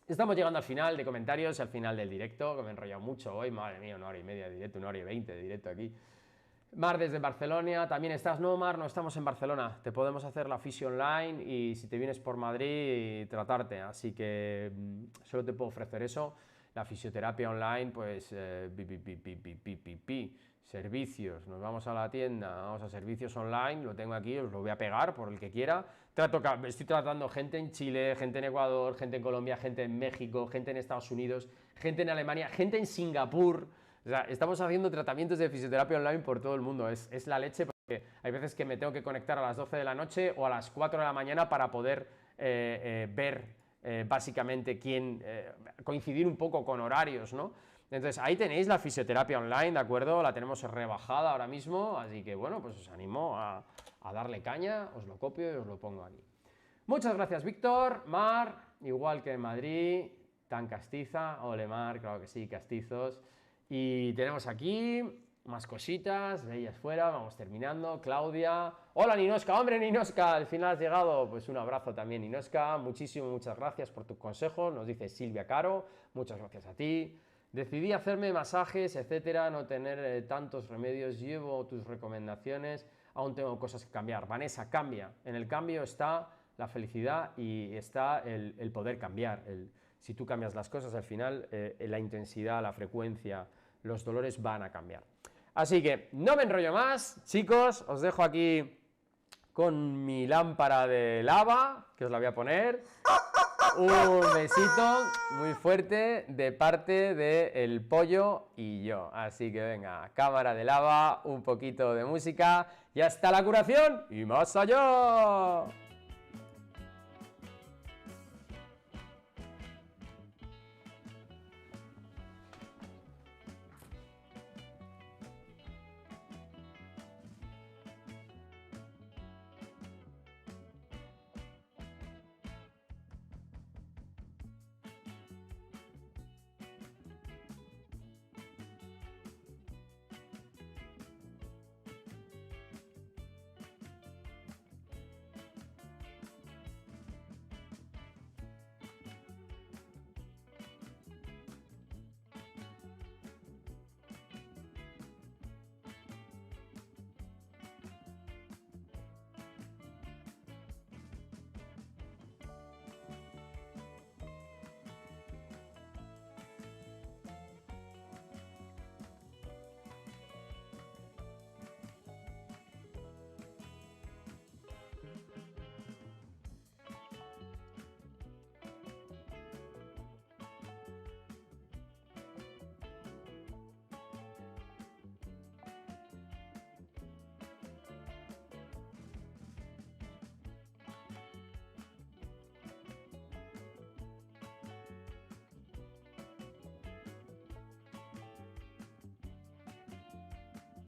Estamos llegando al final de comentarios, al final del directo, que me he enrollado mucho hoy, madre mía, 1 hora y media de directo, 1 hora y 20 de directo aquí. Mar desde Barcelona, también estás. No, Mar, no estamos en Barcelona, te podemos hacer la fisio online y si te vienes por Madrid, tratarte, así que solo te puedo ofrecer eso. La fisioterapia online, pues, servicios, nos vamos a la tienda, vamos a servicios online, lo tengo aquí, os lo voy a pegar por el que quiera. Estoy tratando gente en Chile, gente en Ecuador, gente en Colombia, gente en México, gente en Estados Unidos, gente en Alemania, gente en Singapur. O sea, estamos haciendo tratamientos de fisioterapia online por todo el mundo, es la leche, porque hay veces que me tengo que conectar a las 12 de la noche o a las 4 de la mañana para poder ver básicamente coincidir un poco con horarios, ¿no? Entonces ahí tenéis la fisioterapia online, ¿de acuerdo? La tenemos rebajada ahora mismo, así que bueno, pues os animo a darle caña, os lo copio y os lo pongo aquí. Muchas gracias, Víctor. Mar, igual que en Madrid, tan castiza, ole Mar, claro que sí, castizos. Y tenemos aquí más cositas, veías fuera, vamos terminando. Claudia, hola Ninoska, hombre Ninoska, al final has llegado, pues un abrazo también Ninoska, muchas gracias por tus consejos, nos dice Silvia Caro, muchas gracias a ti. Decidí hacerme masajes, etcétera, no tener tantos remedios, llevo tus recomendaciones, aún tengo cosas que cambiar. Vanessa, cambia, en el cambio está la felicidad y está el poder cambiar, si tú cambias las cosas al final, la intensidad, la frecuencia, los dolores van a cambiar. Así que no me enrollo más, chicos, os dejo aquí con mi lámpara de lava, que os la voy a poner. Un besito muy fuerte de parte de El Pollo y yo. Así que venga, cámara de lava, un poquito de música y hasta la curación y más allá.